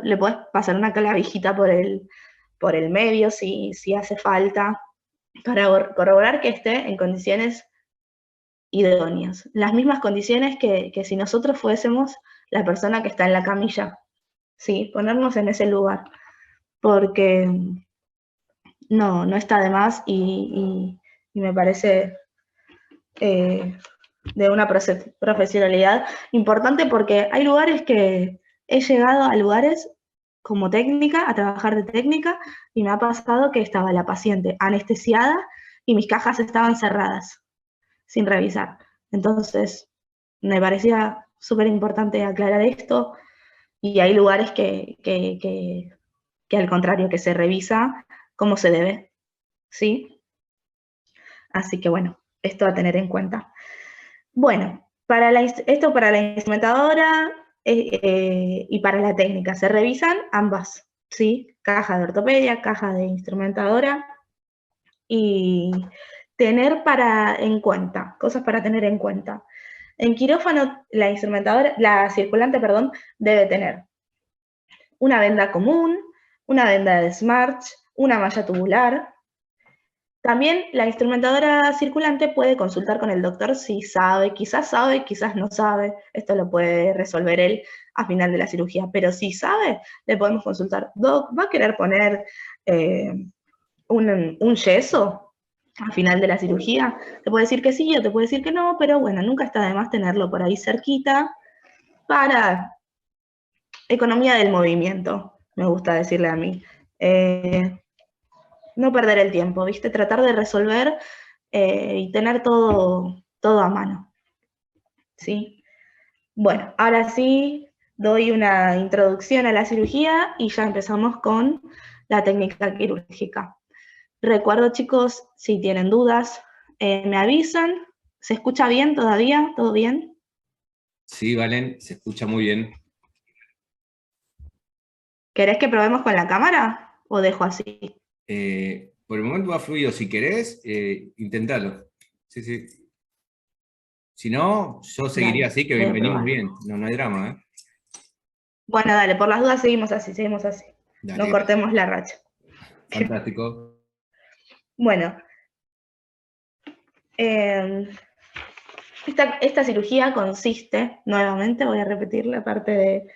le podés pasar una clavijita por el medio si hace falta, para corroborar que esté en condiciones idóneas. Las mismas condiciones que si nosotros fuésemos la persona que está en la camilla, ¿sí? Ponernos en ese lugar, porque no está de más y me parece de una profesionalidad importante, porque hay lugares que he llegado a lugares como técnica, a trabajar de técnica, y me ha pasado que estaba la paciente anestesiada y mis cajas estaban cerradas, sin revisar. Entonces, me parecía súper importante aclarar esto, y hay lugares que al contrario, que se revisa como se debe, ¿sí? Así que bueno, esto a tener en cuenta. Bueno, esto para la instrumentadora y para la técnica, se revisan ambas, ¿sí? Caja de ortopedia, caja de instrumentadora, y cosas para tener en cuenta. En quirófano, la circulante, debe tener una venda común, una venda de Smarch, una malla tubular. También la instrumentadora circulante puede consultar con el doctor si sabe, quizás no sabe, esto lo puede resolver él a final de la cirugía, pero si sabe, le podemos consultar. Doc, ¿va a querer poner un yeso a final de la cirugía? Te puede decir que sí o te puede decir que no, pero bueno, nunca está de más tenerlo por ahí cerquita para economía del movimiento, me gusta decirle a mí. No perder el tiempo, ¿viste? Tratar de resolver y tener todo a mano, ¿sí? Bueno, ahora sí doy una introducción a la cirugía y ya empezamos con la técnica quirúrgica. Recuerdo, chicos, si tienen dudas, me avisan. ¿Se escucha bien todavía? ¿Todo bien? Sí, Valen, se escucha muy bien. ¿Querés que probemos con la cámara o dejo así? Por el momento va fluido. Si querés, intentalo. Sí, sí. Si no, yo seguiría Dale, así, que voy a venimos probar. bien. No hay drama, ¿eh? Bueno, dale, por las dudas seguimos así. No Dale, cortemos la racha. fantástico. Bueno, esta cirugía consiste, nuevamente voy a repetir la parte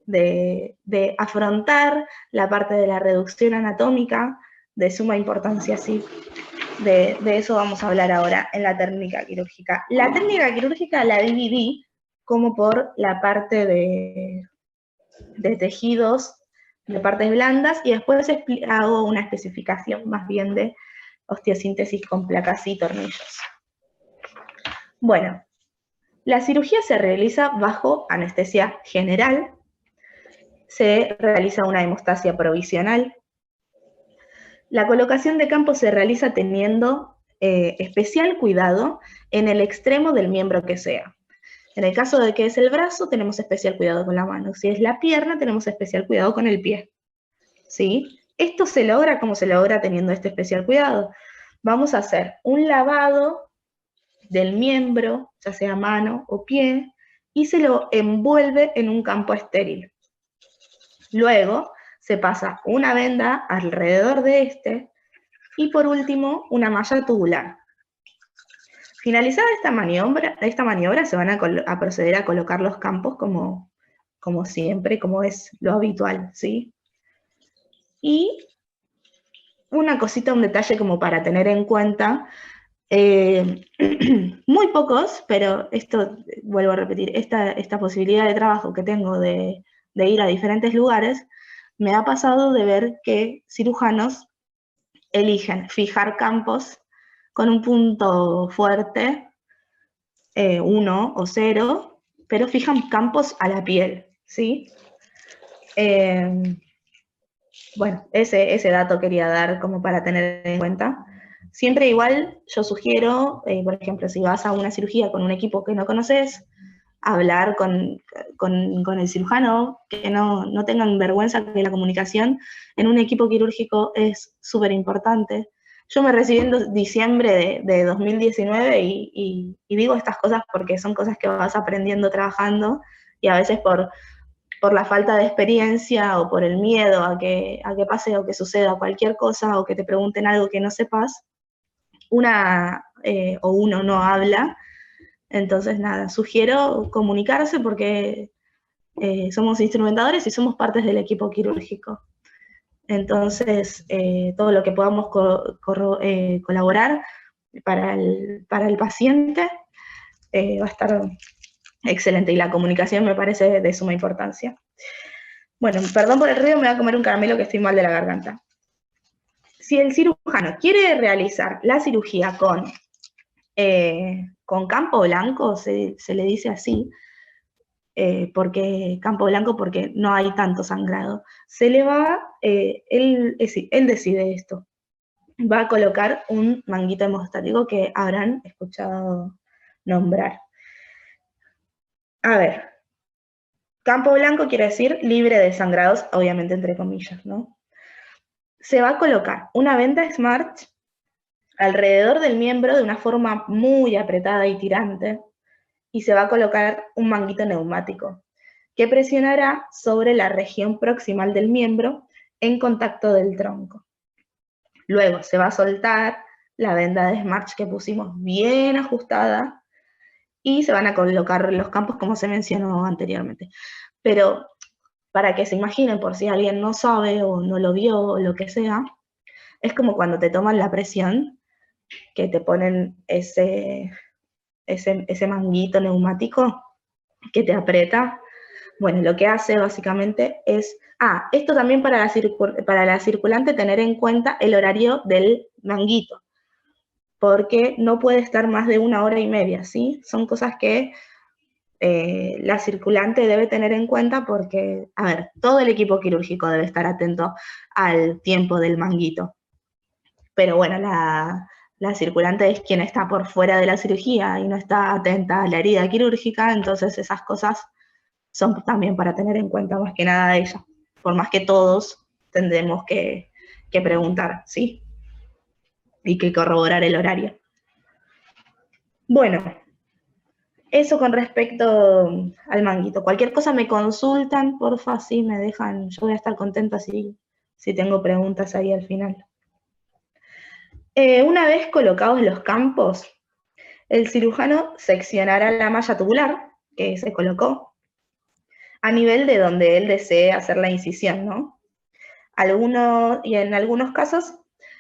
de afrontar la parte de la reducción anatómica, de suma importancia, sí. De eso vamos a hablar ahora en la técnica quirúrgica. La técnica quirúrgica la dividí como por la parte de tejidos, de partes blandas, y después hago una especificación más bien de osteosíntesis con placas y tornillos. Bueno, la cirugía se realiza bajo anestesia general, se realiza una hemostasia provisional. La colocación de campo se realiza teniendo especial cuidado en el extremo del miembro que sea. En el caso de que es el brazo, tenemos especial cuidado con la mano. Si es la pierna, tenemos especial cuidado con el pie. ¿Sí? Esto se logra como se logra teniendo este especial cuidado. Vamos a hacer un lavado del miembro, ya sea mano o pie, y se lo envuelve en un campo estéril. Luego se pasa una venda alrededor de este y por último una malla tubular. Finalizada esta maniobra se van a proceder a colocar los campos como siempre, como es lo habitual, ¿sí? Y una cosita, un detalle como para tener en cuenta, muy pocos, pero esto, vuelvo a repetir, esta posibilidad de trabajo que tengo de ir a diferentes lugares, me ha pasado de ver que cirujanos eligen fijar campos con un punto fuerte, 1 o 0, pero fijan campos a la piel, ¿sí? Bueno, ese dato quería dar como para tener en cuenta. Siempre igual yo sugiero, por ejemplo, si vas a una cirugía con un equipo que no conoces, hablar con el cirujano, que no tengan vergüenza, que la comunicación en un equipo quirúrgico es súper importante. Yo me recibí en diciembre de 2019 y digo estas cosas porque son cosas que vas aprendiendo trabajando y a veces por la falta de experiencia o por el miedo a que pase o que suceda cualquier cosa o que te pregunten algo que no sepas, o uno no habla. Entonces, nada, sugiero comunicarse porque somos instrumentadores y somos partes del equipo quirúrgico. Entonces, todo lo que podamos colaborar para el paciente va a estar excelente, y la comunicación me parece de suma importancia. Bueno, perdón por el ruido, me voy a comer un caramelo que estoy mal de la garganta. Si el cirujano quiere realizar la cirugía con campo blanco, se le dice así, porque campo blanco porque no hay tanto sangrado, se le va, él decide esto, va a colocar un manguito hemostático que habrán escuchado nombrar. A ver, campo blanco quiere decir libre de sangrados, obviamente entre comillas, ¿no? Se va a colocar una venda Smart alrededor del miembro de una forma muy apretada y tirante, y se va a colocar un manguito neumático que presionará sobre la región proximal del miembro en contacto del tronco. Luego se va a soltar la venda de Smart que pusimos bien ajustada y se van a colocar los campos como se mencionó anteriormente. Pero para que se imaginen, por si alguien no sabe o no lo vio o lo que sea, es como cuando te toman la presión, que te ponen ese manguito neumático que te aprieta. Bueno, lo que hace básicamente es, esto también para la circulante tener en cuenta el horario del manguito, porque no puede estar más de 1 hora y media, ¿sí? Son cosas que la circulante debe tener en cuenta porque, a ver, todo el equipo quirúrgico debe estar atento al tiempo del manguito. Pero bueno, la circulante es quien está por fuera de la cirugía y no está atenta a la herida quirúrgica, entonces esas cosas son también para tener en cuenta más que nada de ella. Por más que todos tendremos que preguntar, ¿sí? Y que corroborar el horario. Bueno, eso con respecto al manguito. Cualquier cosa me consultan, porfa, sí, me dejan. Yo voy a estar contenta si tengo preguntas ahí al final. Una vez colocados los campos, el cirujano seccionará la malla tubular que se colocó a nivel de donde él desee hacer la incisión, ¿no? Y en algunos casos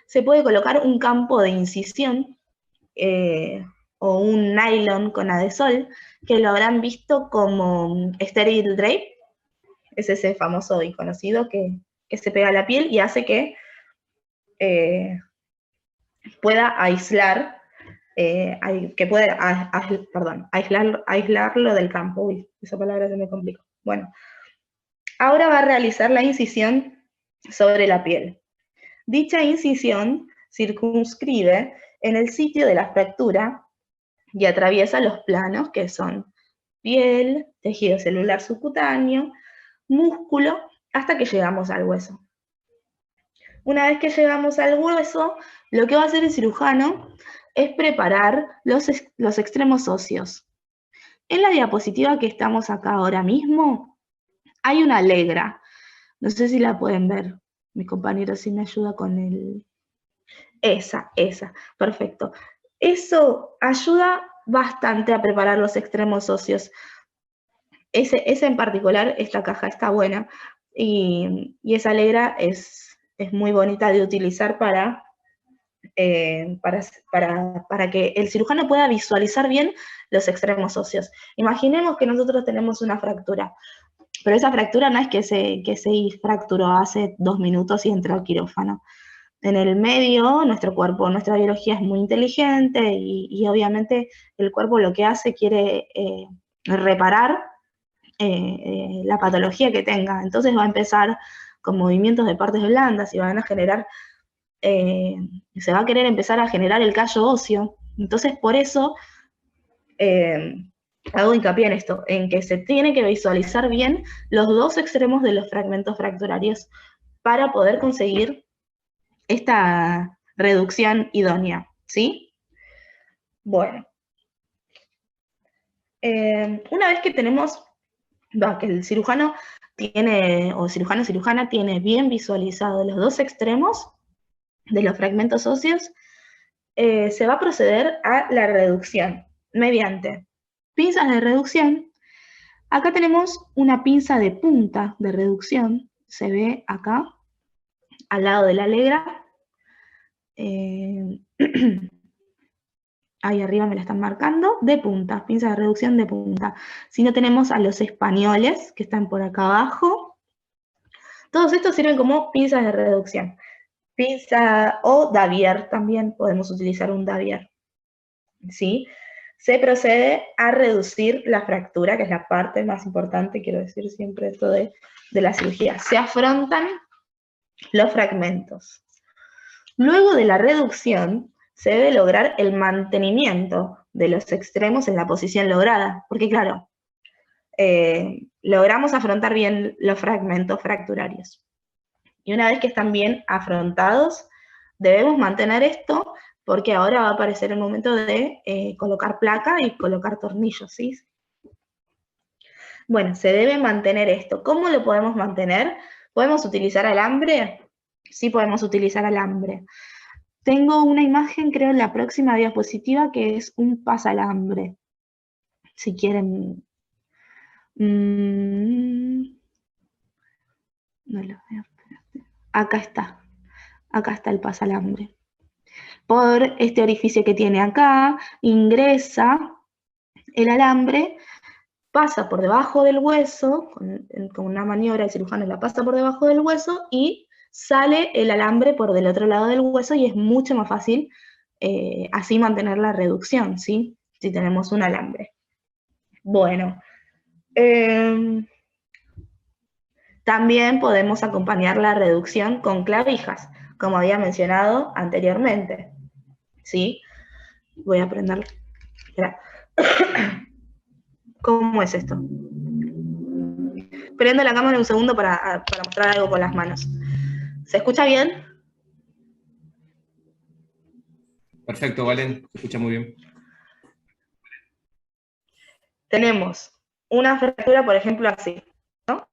se puede colocar un campo de incisión o un nylon con adesol, que lo habrán visto como sterile drape, es ese famoso y conocido que se pega a la piel y hace que pueda aislarlo del campo. Uy, esa palabra se me complicó. Bueno, ahora va a realizar la incisión sobre la piel. Dicha incisión circunscribe en el sitio de la fractura y atraviesa los planos que son piel, tejido celular subcutáneo, músculo, hasta que llegamos al hueso. Una vez que llegamos al hueso, lo que va a hacer el cirujano es preparar los extremos óseos. En la diapositiva que estamos acá ahora mismo, hay una legra. No sé si la pueden ver. Mi compañero sí me ayuda con el... Esa, perfecto. Eso ayuda bastante a preparar los extremos óseos. Ese en particular, esta caja está buena. Y esa legra es muy bonita de utilizar para que el cirujano pueda visualizar bien los extremos óseos. Imaginemos que nosotros tenemos una fractura, pero esa fractura no es que se fracturó hace 2 minutos y entró al quirófano. En el medio, nuestro cuerpo, nuestra biología es muy inteligente y obviamente el cuerpo lo que hace, quiere reparar la patología que tenga. Entonces va a empezar con movimientos de partes blandas y van a generar, se va a querer empezar a generar el callo óseo. Entonces por eso hago hincapié en esto, en que se tiene que visualizar bien los dos extremos de los fragmentos fracturarios para poder conseguir esta reducción idónea, ¿sí? Bueno. Una vez que tenemos, que el cirujano tiene, o cirujana tiene bien visualizado los dos extremos de los fragmentos óseos, se va a proceder a la reducción mediante pinzas de reducción. Acá tenemos una pinza de punta de reducción, se ve acá, al lado de la legra. Ahí arriba me la están marcando, de punta, pinza de reducción de punta. Si no, tenemos a los españoles, que están por acá abajo. Todos estos sirven como pinzas de reducción. Pinza o Davier, también podemos utilizar un Davier, ¿sí? Se procede a reducir la fractura, que es la parte más importante, quiero decir siempre esto de la cirugía. Se afrontan los fragmentos. Luego de la reducción, se debe lograr el mantenimiento de los extremos en la posición lograda, porque claro, logramos afrontar bien los fragmentos fracturarios. Y una vez que están bien afrontados, debemos mantener esto, porque ahora va a aparecer el momento de colocar placa y colocar tornillos, ¿sí? Bueno, se debe mantener esto. ¿Cómo lo podemos mantener? ¿Podemos utilizar alambre? Sí, podemos utilizar alambre. Tengo una imagen, creo, en la próxima diapositiva, que es un pasalambre. Si quieren... no lo veo, espérate. Acá está el pasalambre. Por este orificio que tiene acá, ingresa el alambre, pasa por debajo del hueso, con una maniobra el cirujano la pasa por debajo del hueso y sale el alambre por del otro lado del hueso y es mucho más fácil así mantener la reducción, ¿sí? Si tenemos un alambre. Bueno, también podemos acompañar la reducción con clavijas, como había mencionado anteriormente, ¿sí? Voy a prender... Espera. ¿Cómo es esto? Prendo la cámara un segundo para mostrar algo con las manos. ¿Se escucha bien? Perfecto, Valen, se escucha muy bien. Tenemos una fractura, por ejemplo, así, ¿no?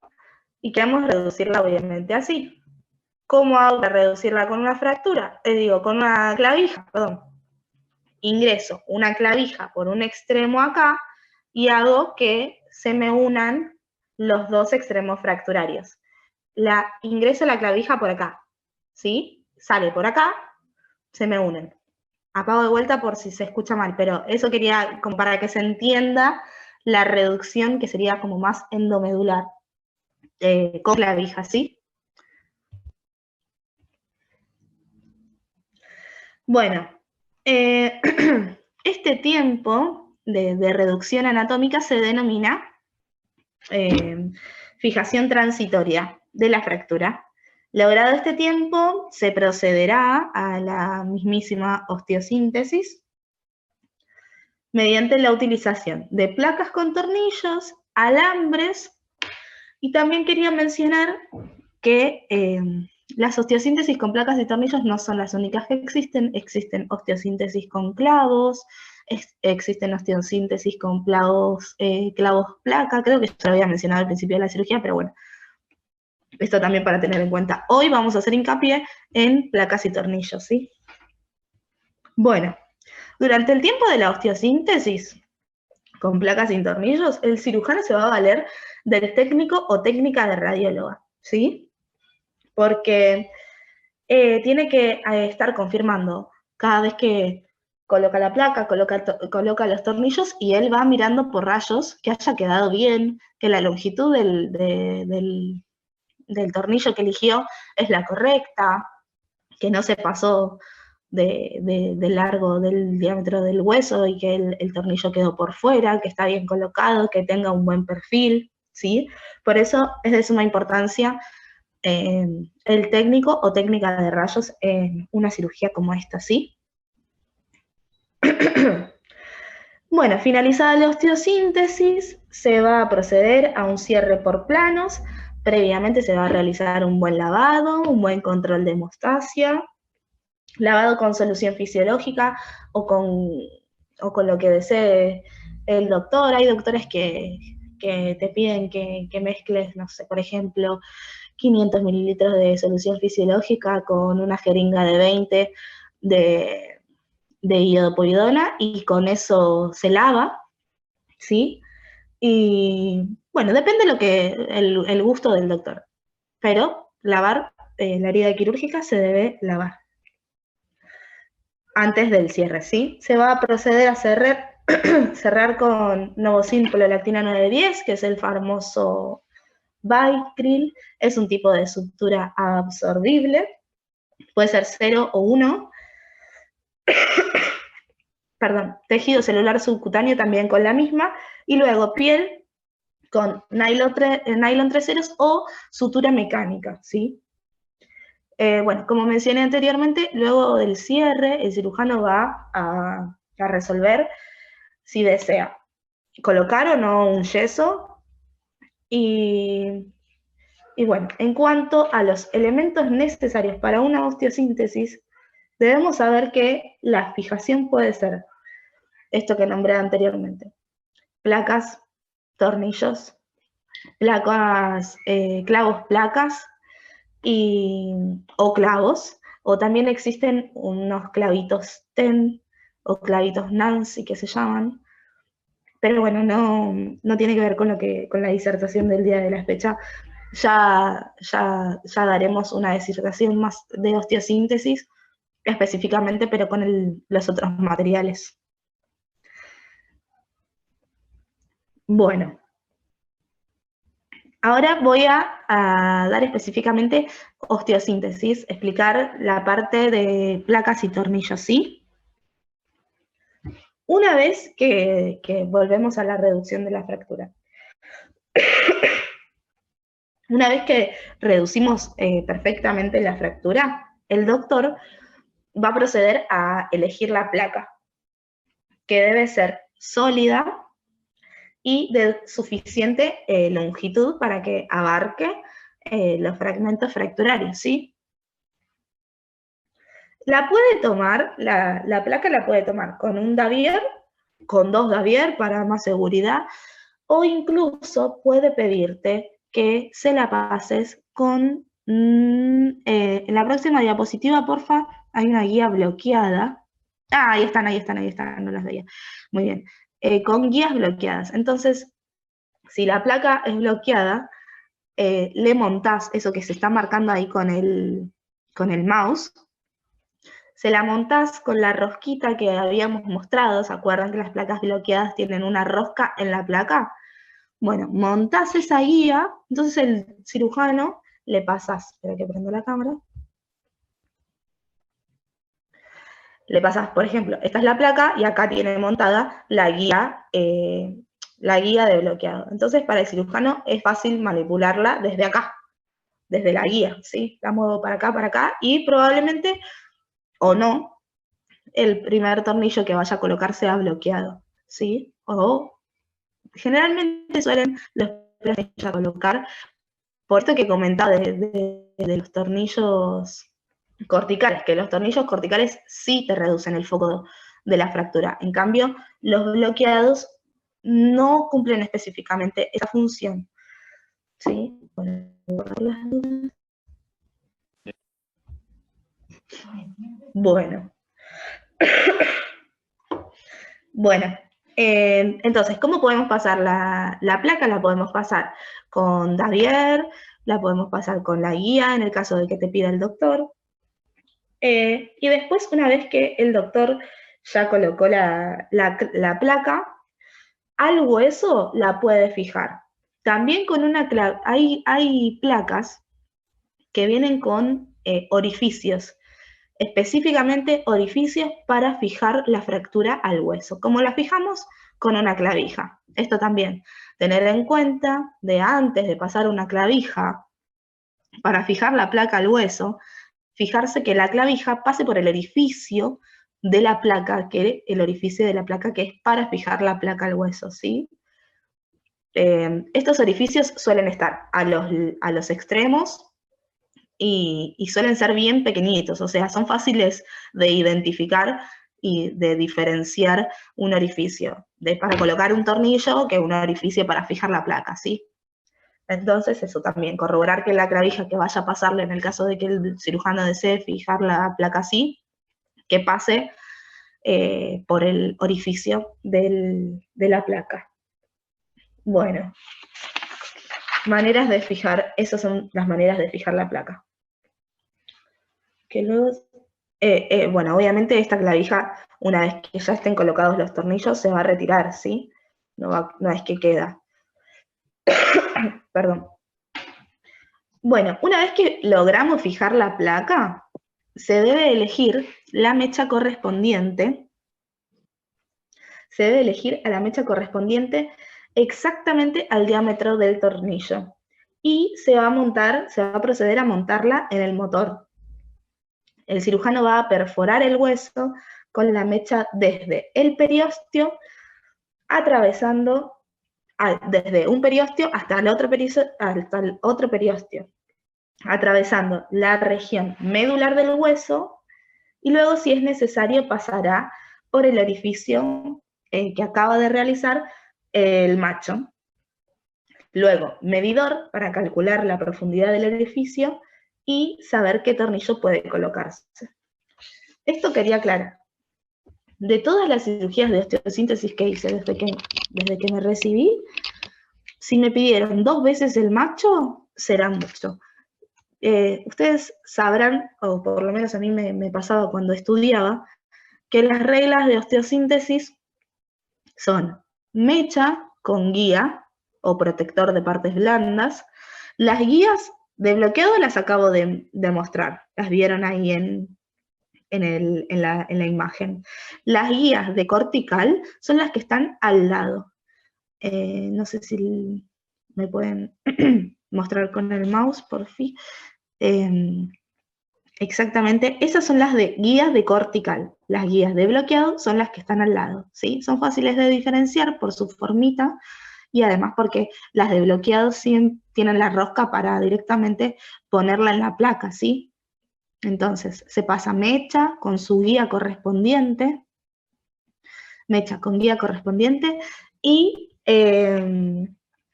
Y queremos reducirla, obviamente, así. ¿Cómo hago para reducirla con una fractura? Con una clavija, perdón. Ingreso una clavija por un extremo acá y hago que se me unan los dos extremos fracturarios. Ingreso la clavija por acá, ¿sí? Sale por acá, se me unen. Apago de vuelta por si se escucha mal, pero eso quería, como para que se entienda la reducción, que sería como más endomedular, con clavija, ¿sí? Bueno, este tiempo de reducción anatómica se denomina fijación transitoria de la fractura. Logrado este tiempo, se procederá a la mismísima osteosíntesis mediante la utilización de placas con tornillos, alambres, y también quería mencionar que las osteosíntesis con placas y tornillos no son las únicas que existen. Existen osteosíntesis con clavos, existen osteosíntesis con clavos placa, creo que ya lo había mencionado al principio de la cirugía, pero bueno, esto también para tener en cuenta. Hoy vamos a hacer hincapié en placas y tornillos, ¿sí? Bueno, durante el tiempo de la osteosíntesis con placas y tornillos, el cirujano se va a valer del técnico o técnica de radióloga, ¿sí? Porque tiene que estar confirmando cada vez que coloca la placa, coloca los tornillos, y él va mirando por rayos que haya quedado bien, que la longitud del tornillo que eligió es la correcta, que no se pasó de largo del diámetro del hueso y que el tornillo quedó por fuera, que está bien colocado, que tenga un buen perfil, ¿sí? Por eso es de suma importancia el técnico o técnica de rayos en una cirugía como esta, ¿sí? Bueno, finalizada la osteosíntesis, se va a proceder a un cierre por planos. Previamente se va a realizar un buen lavado, un buen control de hemostasia, lavado con solución fisiológica o con lo que desee el doctor. Hay doctores que te piden que mezcles, no sé, por ejemplo, 500 mililitros de solución fisiológica con una jeringa de 20 de iodopovidona, y con eso se lava, ¿sí? Y bueno, depende de lo que el gusto del doctor, pero lavar la herida quirúrgica se debe lavar antes del cierre, ¿sí? Se va a proceder a cerrar con Novocin pololactina 910, que es el famoso Vicryl. Es un tipo de sutura absorbible, puede ser 0 o 1. Perdón, tejido celular subcutáneo también con la misma, y luego piel con nylon 3 ceros o sutura mecánica, ¿sí? Bueno, como mencioné anteriormente, luego del cierre, el cirujano va a resolver si desea colocar o no un yeso. Y bueno, en cuanto a los elementos necesarios para una osteosíntesis, debemos saber que la fijación puede ser esto que nombré anteriormente: placas, tornillos, clavos, placas, o clavos, o también existen unos clavitos TEN o clavitos Nancy que se llaman, pero bueno, no tiene que ver con la disertación del día de la fecha. Ya daremos una disertación más de osteosíntesis específicamente, pero con los otros materiales. Bueno, ahora voy a dar específicamente osteosíntesis, explicar la parte de placas y tornillos, ¿sí? Una vez que volvemos a la reducción de la fractura. Una vez que reducimos perfectamente la fractura, el doctor va a proceder a elegir la placa, que debe ser sólida y de suficiente longitud para que abarque los fragmentos fracturarios, ¿sí? La placa la puede tomar con un Davier, con 2 Davier para más seguridad, o incluso puede pedirte que se la pases con, en la próxima diapositiva, porfa, hay una guía bloqueada. Ah, ahí están, no las veía. Muy bien. Con guías bloqueadas. Entonces, si la placa es bloqueada, le montás eso que se está marcando ahí con el mouse, se la montás con la rosquita que habíamos mostrado. ¿Se acuerdan que las placas bloqueadas tienen una rosca en la placa? Bueno, montás esa guía, entonces el cirujano le pasás, espera que prendo la cámara, le pasás, por ejemplo, esta es la placa y acá tiene montada la guía de bloqueado. Entonces, para el cirujano es fácil manipularla desde acá, desde la guía, ¿sí? La muevo para acá, y probablemente, o no, el primer tornillo que vaya a colocar sea bloqueado. ¿sí? O generalmente suelen los a colocar, por esto que comentaba de los tornillos corticales, que los tornillos corticales sí te reducen el foco de la fractura. En cambio, los bloqueados no cumplen específicamente esa función. ¿Sí? Bueno. Bueno, entonces, ¿cómo podemos pasar la placa? La podemos pasar con Davier, la podemos pasar con la guía, en el caso de que te pida el doctor. Y después, una vez que el doctor ya colocó la placa, al hueso la puede fijar. También con una clave, hay placas que vienen con orificios, específicamente orificios para fijar la fractura al hueso, como la fijamos con una clavija. Esto también, tener en cuenta de antes de pasar una clavija para fijar la placa al hueso, fijarse que la clavija pase por el orificio de la placa, el orificio de la placa que es para fijar la placa al hueso, ¿sí? Estos orificios suelen estar a los extremos y suelen ser bien pequeñitos, o sea, son fáciles de identificar y de diferenciar un orificio, para colocar un tornillo que un orificio para fijar la placa, ¿sí? Entonces, eso también, corroborar que la clavija que vaya a pasarle, en el caso de que el cirujano desee fijar la placa así, que pase por el orificio de la placa. Bueno, maneras de fijar, esas son las maneras de fijar la placa. Que luego, bueno, obviamente esta clavija, una vez que ya estén colocados los tornillos, se va a retirar, ¿sí? No es que queda. Perdón. Bueno, una vez que logramos fijar la placa, se debe elegir la mecha correspondiente. Se debe elegir a la mecha correspondiente exactamente al diámetro del tornillo. Y se va a proceder a montarla en el motor. El cirujano va a perforar el hueso con la mecha desde el periósteo, atravesando desde un periósteo hasta el otro periósteo, atravesando la región medular del hueso, y luego, si es necesario, pasará por el orificio que acaba de realizar el macho. Luego, medidor para calcular la profundidad del orificio y saber qué tornillo puede colocarse. Esto quería aclarar. De todas las cirugías de osteosíntesis que hice desde que me recibí, si me pidieron 2 veces el macho, será mucho. Ustedes sabrán, o por lo menos a mí me pasaba cuando estudiaba, que las reglas de osteosíntesis son mecha con guía o protector de partes blandas. Las guías de bloqueado las acabo de mostrar, las vieron ahí en la imagen. Las guías de cortical son las que están al lado. No sé si me pueden mostrar con el mouse, por fin. Exactamente, esas son las de guías de cortical. Las guías de bloqueado son las que están al lado, ¿sí? Son fáciles de diferenciar por su formita y además porque las de bloqueado sí tienen la rosca para directamente ponerla en la placa, ¿sí? Entonces, se pasa mecha con su guía correspondiente, mecha con guía correspondiente, y,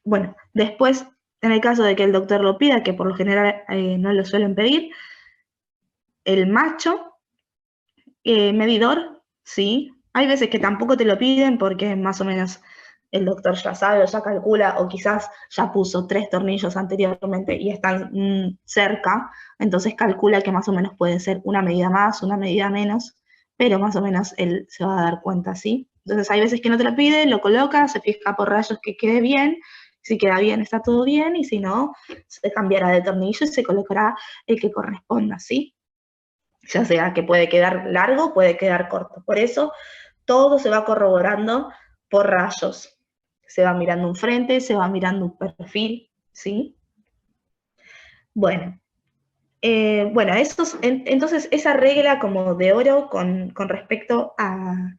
bueno, después, en el caso de que el doctor lo pida, que por lo general no lo suelen pedir, el macho, medidor, sí. Hay veces que tampoco te lo piden porque más o menos el doctor ya sabe o ya calcula, o quizás ya puso 3 tornillos anteriormente y están cerca, entonces calcula que más o menos puede ser una medida más, una medida menos, pero más o menos él se va a dar cuenta, ¿sí? Entonces hay veces que no te lo pide, lo coloca, se fija por rayos que quede bien, si queda bien está todo bien, y si no, se cambiará de tornillo y se colocará el que corresponda, ¿sí? Ya sea que puede quedar largo, puede quedar corto. Por eso todo se va corroborando por rayos. Se va mirando un frente, se va mirando un perfil, ¿sí? Bueno, entonces esa regla como de oro con respecto a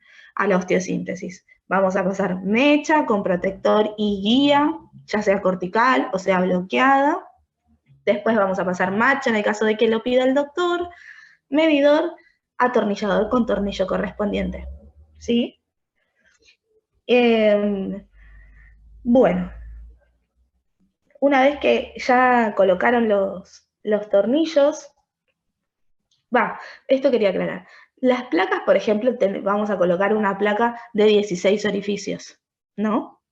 la osteosíntesis. Vamos a pasar mecha con protector y guía, ya sea cortical o sea bloqueada. Después vamos a pasar macha en el caso de que lo pida el doctor, medidor, atornillador con tornillo correspondiente. ¿Sí? Bueno, una vez que ya colocaron los tornillos, esto quería aclarar. Las placas, por ejemplo, vamos a colocar una placa de 16 orificios, ¿no?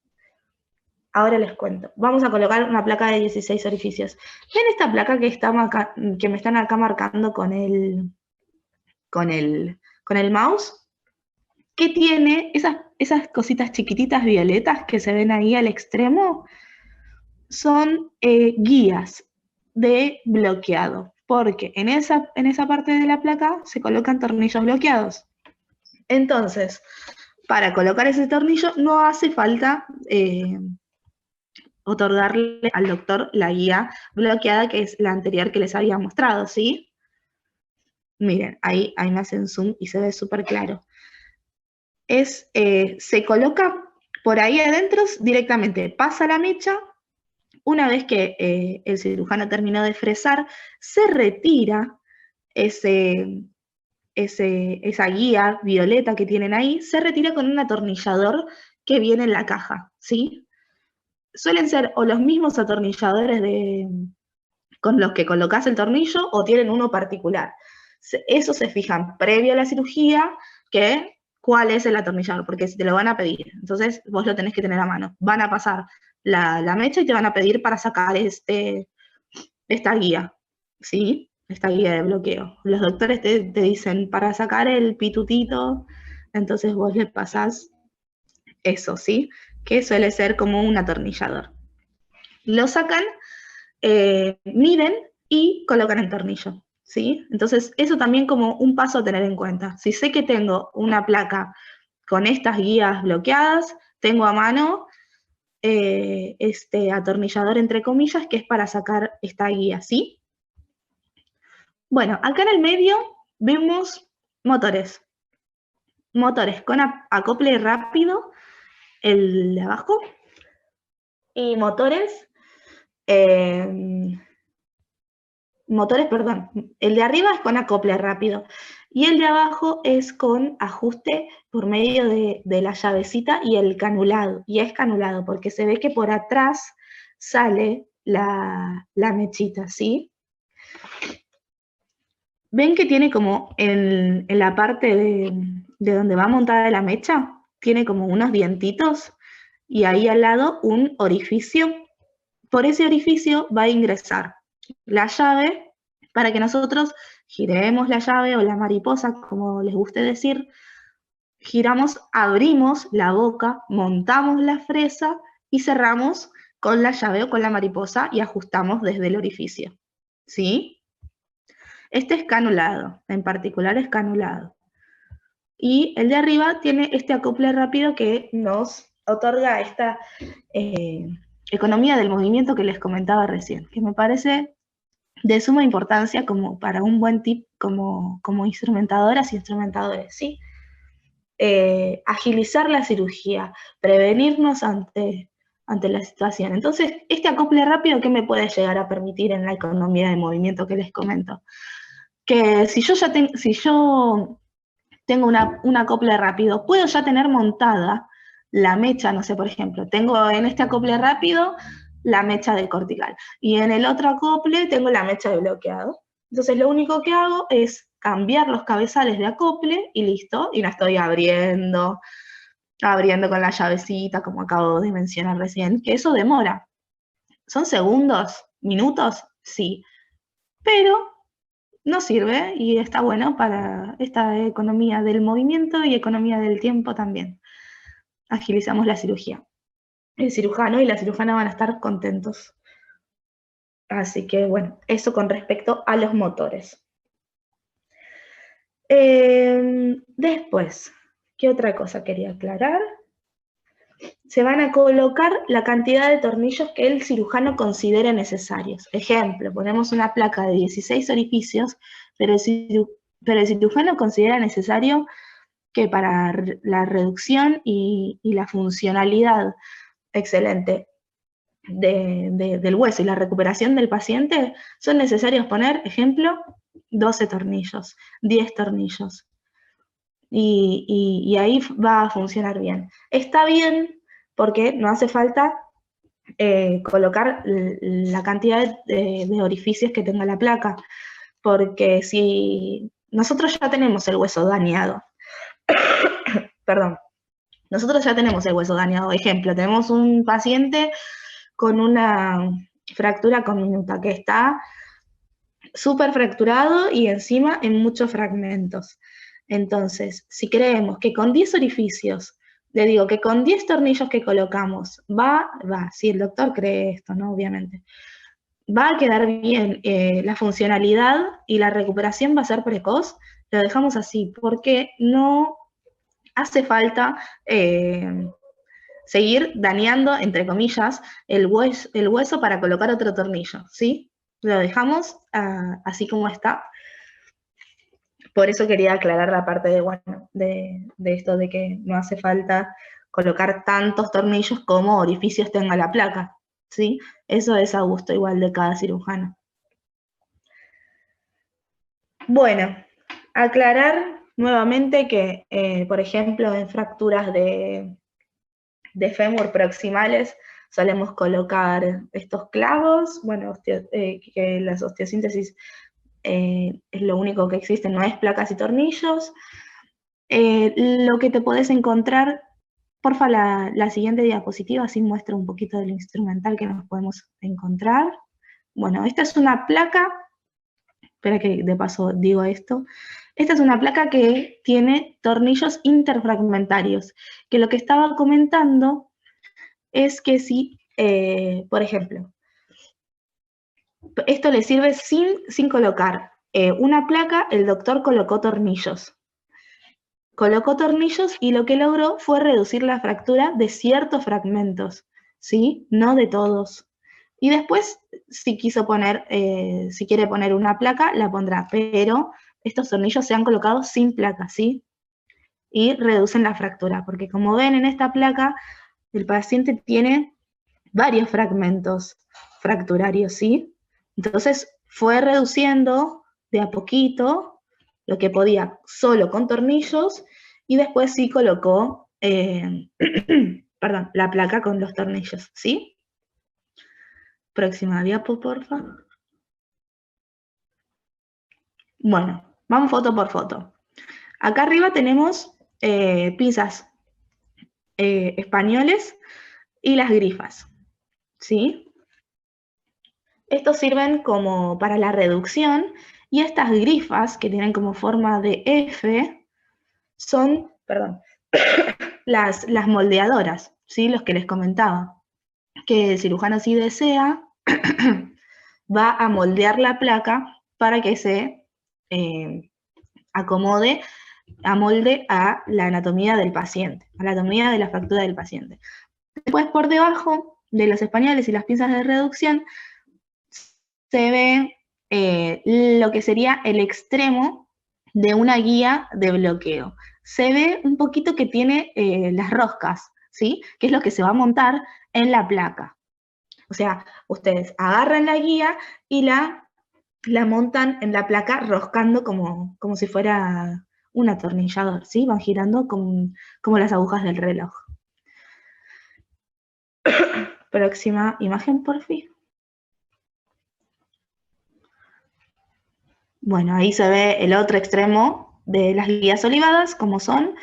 Ahora les cuento. Vamos a colocar una placa de 16 orificios. ¿Ven esta placa que me están acá marcando con el mouse? ¿Qué tiene esas cositas chiquititas violetas que se ven ahí al extremo? Son guías de bloqueado, porque en esa parte de la placa se colocan tornillos bloqueados. Entonces, para colocar ese tornillo no hace falta otorgarle al doctor la guía bloqueada, que es la anterior que les había mostrado, ¿sí? Miren, ahí me hacen zoom y se ve súper claro. Se coloca por ahí adentro directamente, pasa la mecha. Una vez que el cirujano terminó de fresar, se retira esa guía violeta que tienen ahí, se retira con un atornillador que viene en la caja, ¿sí? Suelen ser o los mismos atornilladores con los que colocas el tornillo o tienen uno particular. Eso se fijan previo a la cirugía, cuál es el atornillador, porque si te lo van a pedir, entonces vos lo tenés que tener a mano. Van a pasar la mecha y te van a pedir para sacar esta guía, ¿sí? Esta guía de bloqueo. Los doctores te dicen, para sacar el pitutito, entonces vos le pasás eso, ¿sí? Que suele ser como un atornillador. Lo sacan, miden y colocan el tornillo, ¿sí? Entonces, eso también como un paso a tener en cuenta. Si sé que tengo una placa con estas guías bloqueadas, tengo a mano este atornillador, entre comillas, que es para sacar esta guía, ¿sí? Bueno, acá en el medio vemos motores. Motores con acople rápido, el de abajo, y motores, el de arriba es con acople rápido, y el de abajo es con ajuste por medio de la llavecita y el canulado, y es canulado porque se ve que por atrás sale la mechita, ¿sí? ¿Ven que tiene como en la parte de donde va montada la mecha? Tiene como unos dientitos y ahí al lado un orificio. Por ese orificio va a ingresar la llave para que nosotros giremos la llave o la mariposa, como les guste decir. Giramos, abrimos la boca, montamos la fresa y cerramos con la llave o con la mariposa y ajustamos desde el orificio. ¿Sí? Este es canulado, en particular es canulado. Y el de arriba tiene este acople rápido que nos otorga esta economía del movimiento que les comentaba recién, que me parece de suma importancia como para un buen tip como instrumentadoras y instrumentadores, ¿sí? Agilizar la cirugía, prevenirnos ante la situación. Entonces, este acople rápido, ¿qué me puede llegar a permitir en la economía de movimiento que les comento? Que si yo tengo un acople rápido, puedo ya tener montada la mecha, no sé, por ejemplo, tengo en este acople rápido la mecha de cortical, y en el otro acople tengo la mecha de bloqueado. Entonces lo único que hago es cambiar los cabezales de acople y listo, y no estoy abriendo con la llavecita, como acabo de mencionar recién, que eso demora. ¿Son segundos? ¿Minutos? Sí. Pero no sirve y está bueno para esta economía del movimiento y economía del tiempo también. Agilizamos la cirugía. El cirujano y la cirujana van a estar contentos. Así que bueno, eso con respecto a los motores. Después, ¿qué otra cosa quería aclarar? Se van a colocar la cantidad de tornillos que el cirujano considere necesarios. Ejemplo, ponemos una placa de 16 orificios, pero el cirujano considera necesario que para la reducción y la funcionalidad excelente del hueso y la recuperación del paciente, son necesarios poner, ejemplo, 12 tornillos, 10 tornillos. Y ahí va a funcionar bien. Está bien porque no hace falta colocar la cantidad de orificios que tenga la placa, porque si nosotros ya tenemos el hueso dañado, perdón, nosotros ya tenemos el hueso dañado, ejemplo, tenemos un paciente con una fractura conminuta que está súper fracturado y encima en muchos fragmentos. Entonces, si creemos que con 10 orificios, le digo que con 10 tornillos que colocamos, si el doctor cree esto, ¿no? Obviamente, va a quedar bien, la funcionalidad y la recuperación va a ser precoz, lo dejamos así, porque no hace falta seguir dañando, entre comillas, el hueso para colocar otro tornillo, ¿sí? Lo dejamos así como está. Por eso quería aclarar la parte de esto de que no hace falta colocar tantos tornillos como orificios tenga la placa, ¿sí? Eso es a gusto igual de cada cirujano. Bueno, aclarar nuevamente que, por ejemplo, en fracturas de fémur proximales solemos colocar estos clavos, bueno, que las osteosíntesis es lo único que existe, no es placas y tornillos. Lo que te podés encontrar, porfa, la siguiente diapositiva, así muestra un poquito del instrumental que nos podemos encontrar. Bueno, esta es una placa, espera que de paso digo esto, esta es una placa que tiene tornillos interfragmentarios, que lo que estaba comentando es que si, por ejemplo, esto le sirve sin colocar una placa, el doctor colocó tornillos. Colocó tornillos y lo que logró fue reducir la fractura de ciertos fragmentos, ¿sí? No de todos. Y después, si quiso poner, si quiere poner una placa, la pondrá, pero estos tornillos se han colocado sin placa, ¿sí? Y reducen la fractura, porque como ven en esta placa, el paciente tiene varios fragmentos fracturarios, ¿sí? Entonces fue reduciendo de a poquito lo que podía solo con tornillos y después sí colocó perdón, la placa con los tornillos, ¿sí? Próxima diapo, porfa. Bueno, vamos foto por foto. Acá arriba tenemos pinzas españoles y las grifas, ¿sí? Estos sirven como para la reducción y estas grifas que tienen como forma de F son, perdón, las moldeadoras, ¿sí? Los que les comentaba, que el cirujano si desea va a moldear la placa para que se acomode, amolde a la anatomía del paciente, a la anatomía de la fractura del paciente. Después por debajo de los españoles y las pinzas de reducción se ve lo que sería el extremo de una guía de bloqueo. Se ve un poquito que tiene las roscas, ¿sí? Que es lo que se va a montar en la placa. O sea, ustedes agarran la guía y la montan en la placa roscando como si fuera un atornillador, ¿sí? Van girando como las agujas del reloj. Próxima imagen, por fin. Bueno, ahí se ve el otro extremo de las guías olivadas, como son,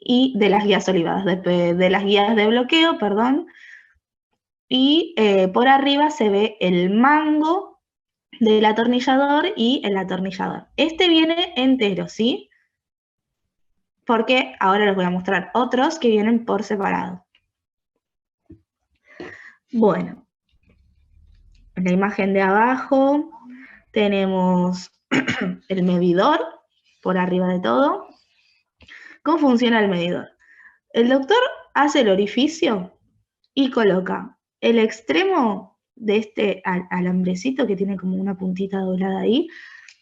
y de las guías olivadas, de las guías de bloqueo, perdón. Y por arriba se ve el mango del atornillador y el atornillador. Este viene entero, ¿sí? Porque ahora les voy a mostrar otros que vienen por separado. Bueno, en la imagen de abajo tenemos el medidor por arriba de todo. ¿Cómo funciona el medidor? El doctor hace el orificio y coloca el extremo de este alambrecito que tiene como una puntita doblada ahí.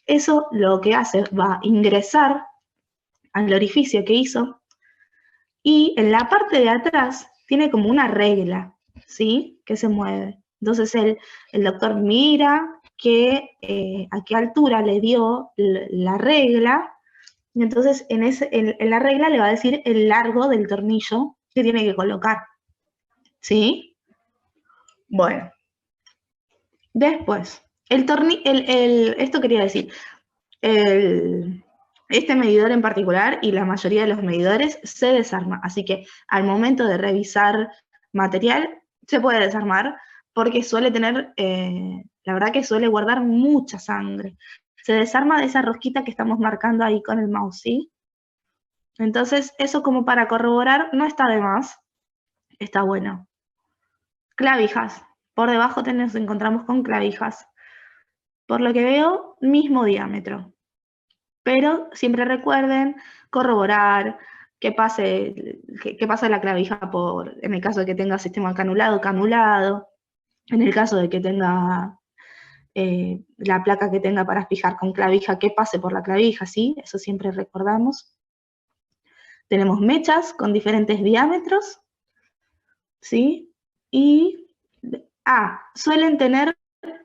Eso lo que hace va a ingresar al orificio que hizo, y en la parte de atrás tiene como una regla, ¿sí? Que se mueve. Entonces el doctor mira a qué altura le dio la regla, y entonces en la regla le va a decir el largo del tornillo que tiene que colocar, ¿sí? Bueno, después, esto quería decir, este medidor en particular y la mayoría de los medidores se desarma, así que al momento de revisar material se puede desarmar porque suele tener, la verdad que suele guardar mucha sangre. Se desarma de esa rosquita que estamos marcando ahí con el mouse, ¿sí? Entonces eso como para corroborar no está de más, está bueno. Clavijas, por debajo nos encontramos con clavijas. Por lo que veo, mismo diámetro. Pero siempre recuerden corroborar que pase la clavija en el caso de que tenga sistema canulado, canulado, en el caso de que tenga la placa que tenga para fijar con clavija, que pase por la clavija, ¿sí? Eso siempre recordamos. Tenemos mechas con diferentes diámetros, ¿sí? Y, suelen tener,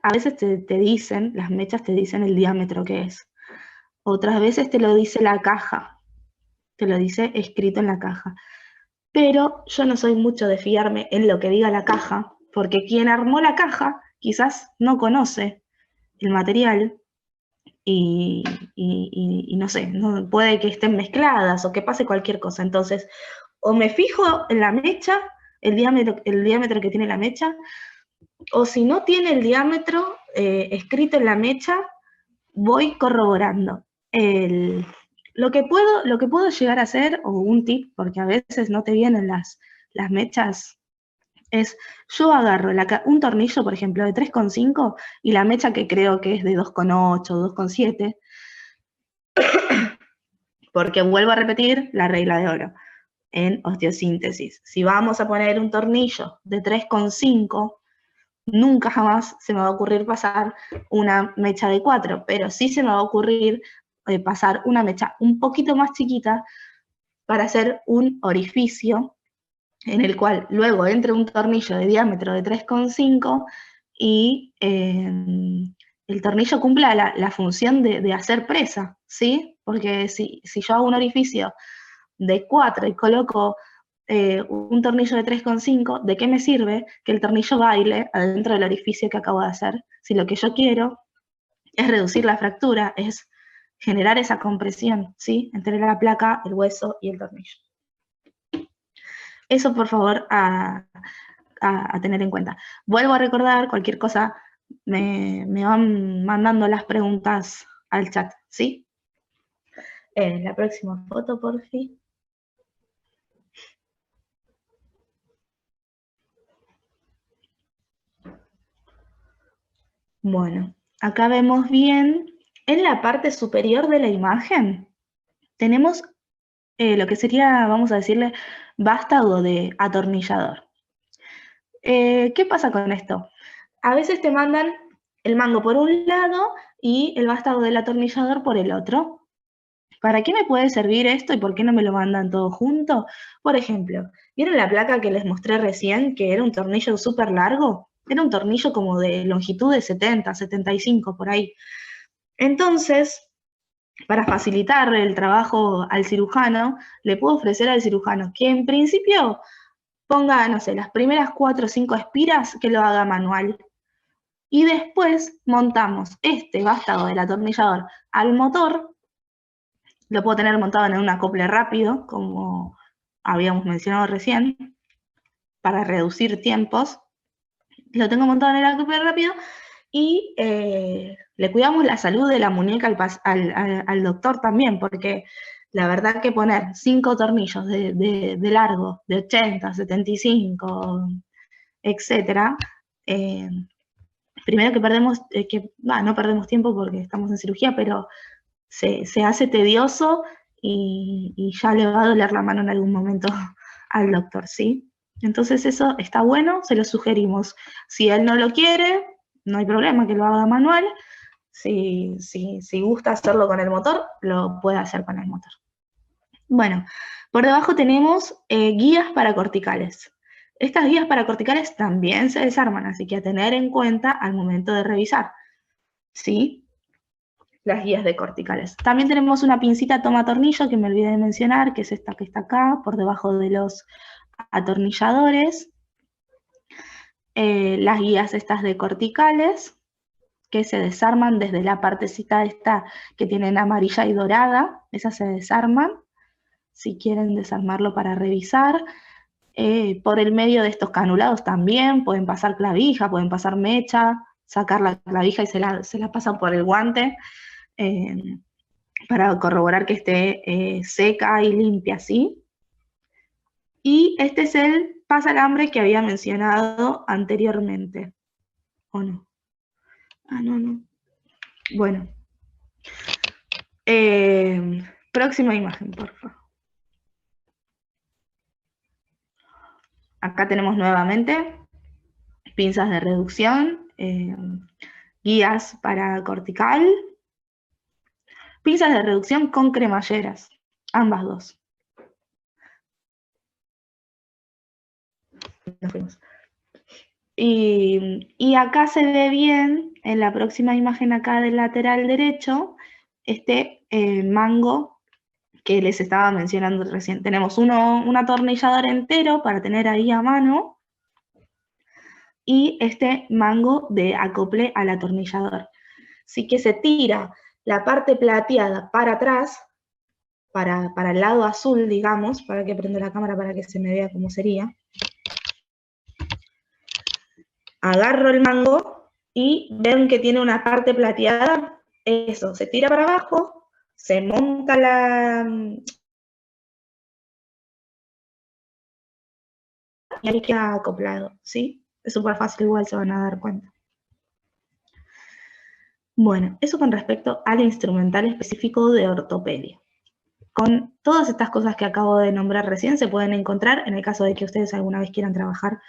a veces te dicen, las mechas te dicen el diámetro que es. Otras veces te lo dice la caja, te lo dice escrito en la caja. Pero yo no soy mucho de fiarme en lo que diga la caja, porque quien armó la caja quizás no conoce el material y no sé, puede que estén mezcladas o que pase cualquier cosa. Entonces, o me fijo en la mecha, el diámetro que tiene la mecha, o si no tiene el diámetro escrito en la mecha, voy corroborando. Lo que puedo llegar a hacer, o un tip, porque a veces no te vienen las mechas, es, yo agarro un tornillo, por ejemplo, de 3,5 y la mecha que creo que es de 2,8, 2,7, porque vuelvo a repetir la regla de oro en osteosíntesis. Si vamos a poner un tornillo de 3,5, nunca jamás se me va a ocurrir pasar una mecha de 4, pero sí se me va a ocurrir pasar una mecha un poquito más chiquita para hacer un orificio en el cual luego entre un tornillo de diámetro de 3,5 y el tornillo cumpla la función de hacer presa, ¿sí? Porque si yo hago un orificio de 4 y coloco un tornillo de 3,5, ¿de qué me sirve que el tornillo baile adentro del orificio que acabo de hacer? Si lo que yo quiero es reducir la fractura, es generar esa compresión, ¿sí? Entre la placa, el hueso y el tornillo. Eso, por favor, a tener en cuenta. Vuelvo a recordar, cualquier cosa, me van mandando las preguntas al chat, ¿sí? La próxima foto, por fin. Bueno, acá vemos bien, en la parte superior de la imagen, tenemos lo que sería, vamos a decirle, vástago de atornillador. ¿Qué pasa con esto? A veces te mandan el mango por un lado y el vástago del atornillador por el otro. ¿Para qué me puede servir esto y por qué no me lo mandan todo junto? Por ejemplo, ¿vieron la placa que les mostré recién, que era un tornillo súper largo? Era un tornillo como de longitud de 70, 75, por ahí. Entonces, para facilitar el trabajo al cirujano, le puedo ofrecer al cirujano que en principio ponga, no sé, las primeras 4 o 5 espiras que lo haga manual. Y después montamos este vástago del atornillador al motor. Lo puedo tener montado en un acople rápido, como habíamos mencionado recién, para reducir tiempos. Lo tengo montado en el acople rápido y le cuidamos la salud de la muñeca al doctor también, porque la verdad que poner 5 tornillos de largo, de 80, 75, etcétera, primero que perdemos, no perdemos tiempo porque estamos en cirugía, pero se hace tedioso y ya le va a doler la mano en algún momento al doctor, ¿sí? Entonces eso está bueno, se lo sugerimos. Si él no lo quiere, no hay problema que lo haga manual. Si gusta hacerlo con el motor, lo puede hacer con el motor. Bueno, por debajo tenemos guías para corticales. Estas guías para corticales también se desarman, así que a tener en cuenta al momento de revisar, ¿sí? Las guías de corticales. También tenemos una pincita toma tornillo que me olvidé de mencionar, que es esta que está acá, por debajo de los atornilladores. Las guías estas de corticales, que se desarman desde la partecita esta que tienen amarilla y dorada, esas se desarman, si quieren desarmarlo para revisar. Por el medio de estos canulados también, pueden pasar clavija, pueden pasar mecha, sacar la clavija y se la pasan por el guante, para corroborar que esté seca y limpia, ¿sí? Y este es el pasalambre que había mencionado anteriormente, ¿o no? Ah, no. Bueno. Próxima imagen, por favor. Acá tenemos nuevamente pinzas de reducción, guías para cortical, pinzas de reducción con cremalleras, ambas dos. Nos fuimos. Y acá se ve bien, en la próxima imagen acá del lateral derecho, este mango que les estaba mencionando recién. Tenemos un atornillador entero para tener ahí a mano, y este mango de acople al atornillador. Así que se tira la parte plateada para atrás, para el lado azul, digamos, para que prenda la cámara para que se me vea cómo sería. Agarro el mango y ven que tiene una parte plateada. Eso, se tira para abajo, se monta y ahí queda acoplado, ¿sí? Es súper fácil, igual se van a dar cuenta. Bueno, eso con respecto al instrumental específico de ortopedia. Con todas estas cosas que acabo de nombrar recién se pueden encontrar en el caso de que ustedes alguna vez quieran trabajar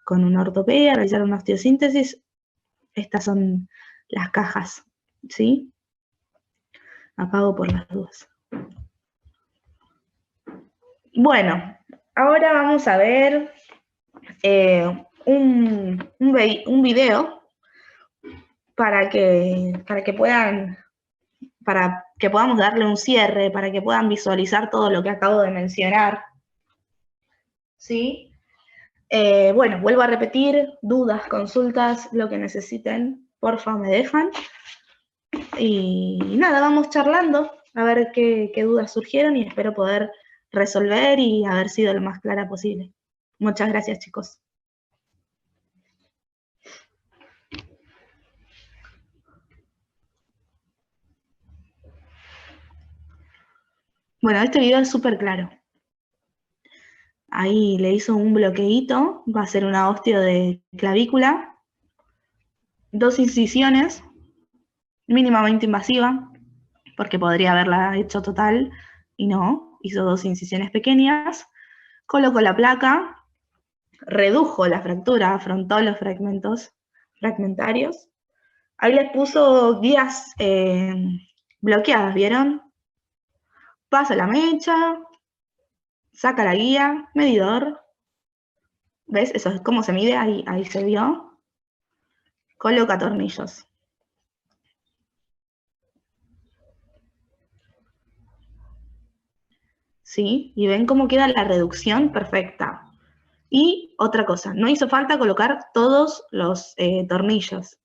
con una ortopedia, realizar una osteosíntesis. Estas son las cajas, ¿sí? Apago por las dudas. Bueno, ahora vamos a ver un video para que podamos darle un cierre, para que puedan visualizar todo lo que acabo de mencionar, ¿sí? Bueno, vuelvo a repetir, dudas, consultas, lo que necesiten, porfa me dejan. Y nada, vamos charlando, a ver qué dudas surgieron y espero poder resolver y haber sido lo más clara posible. Muchas gracias, chicos. Bueno, este video es súper claro. Ahí le hizo un bloqueíto, va a ser una osteo de clavícula, 2 incisiones, mínimamente invasiva, porque podría haberla hecho total y no, hizo 2 incisiones pequeñas, colocó la placa, redujo la fractura, afrontó los fragmentos fragmentarios, ahí les puso guías bloqueadas, ¿vieron? Pasa la mecha, saca la guía, medidor, ¿ves? Eso es cómo se mide, ahí se vio. Coloca tornillos. ¿Sí? Y ven cómo queda la reducción perfecta. Y otra cosa, no hizo falta colocar todos los tornillos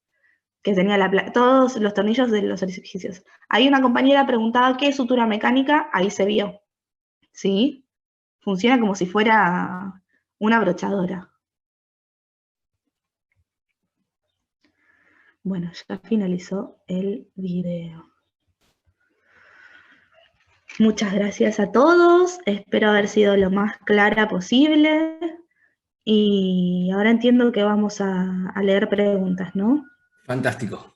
que tenía todos los tornillos de los orificios. Ahí una compañera preguntaba qué es sutura mecánica, ahí se vio. ¿Sí? Funciona como si fuera una brochadora. Bueno, ya finalizó el video. Muchas gracias a todos, espero haber sido lo más clara posible. Y ahora entiendo que vamos a leer preguntas, ¿no? Fantástico.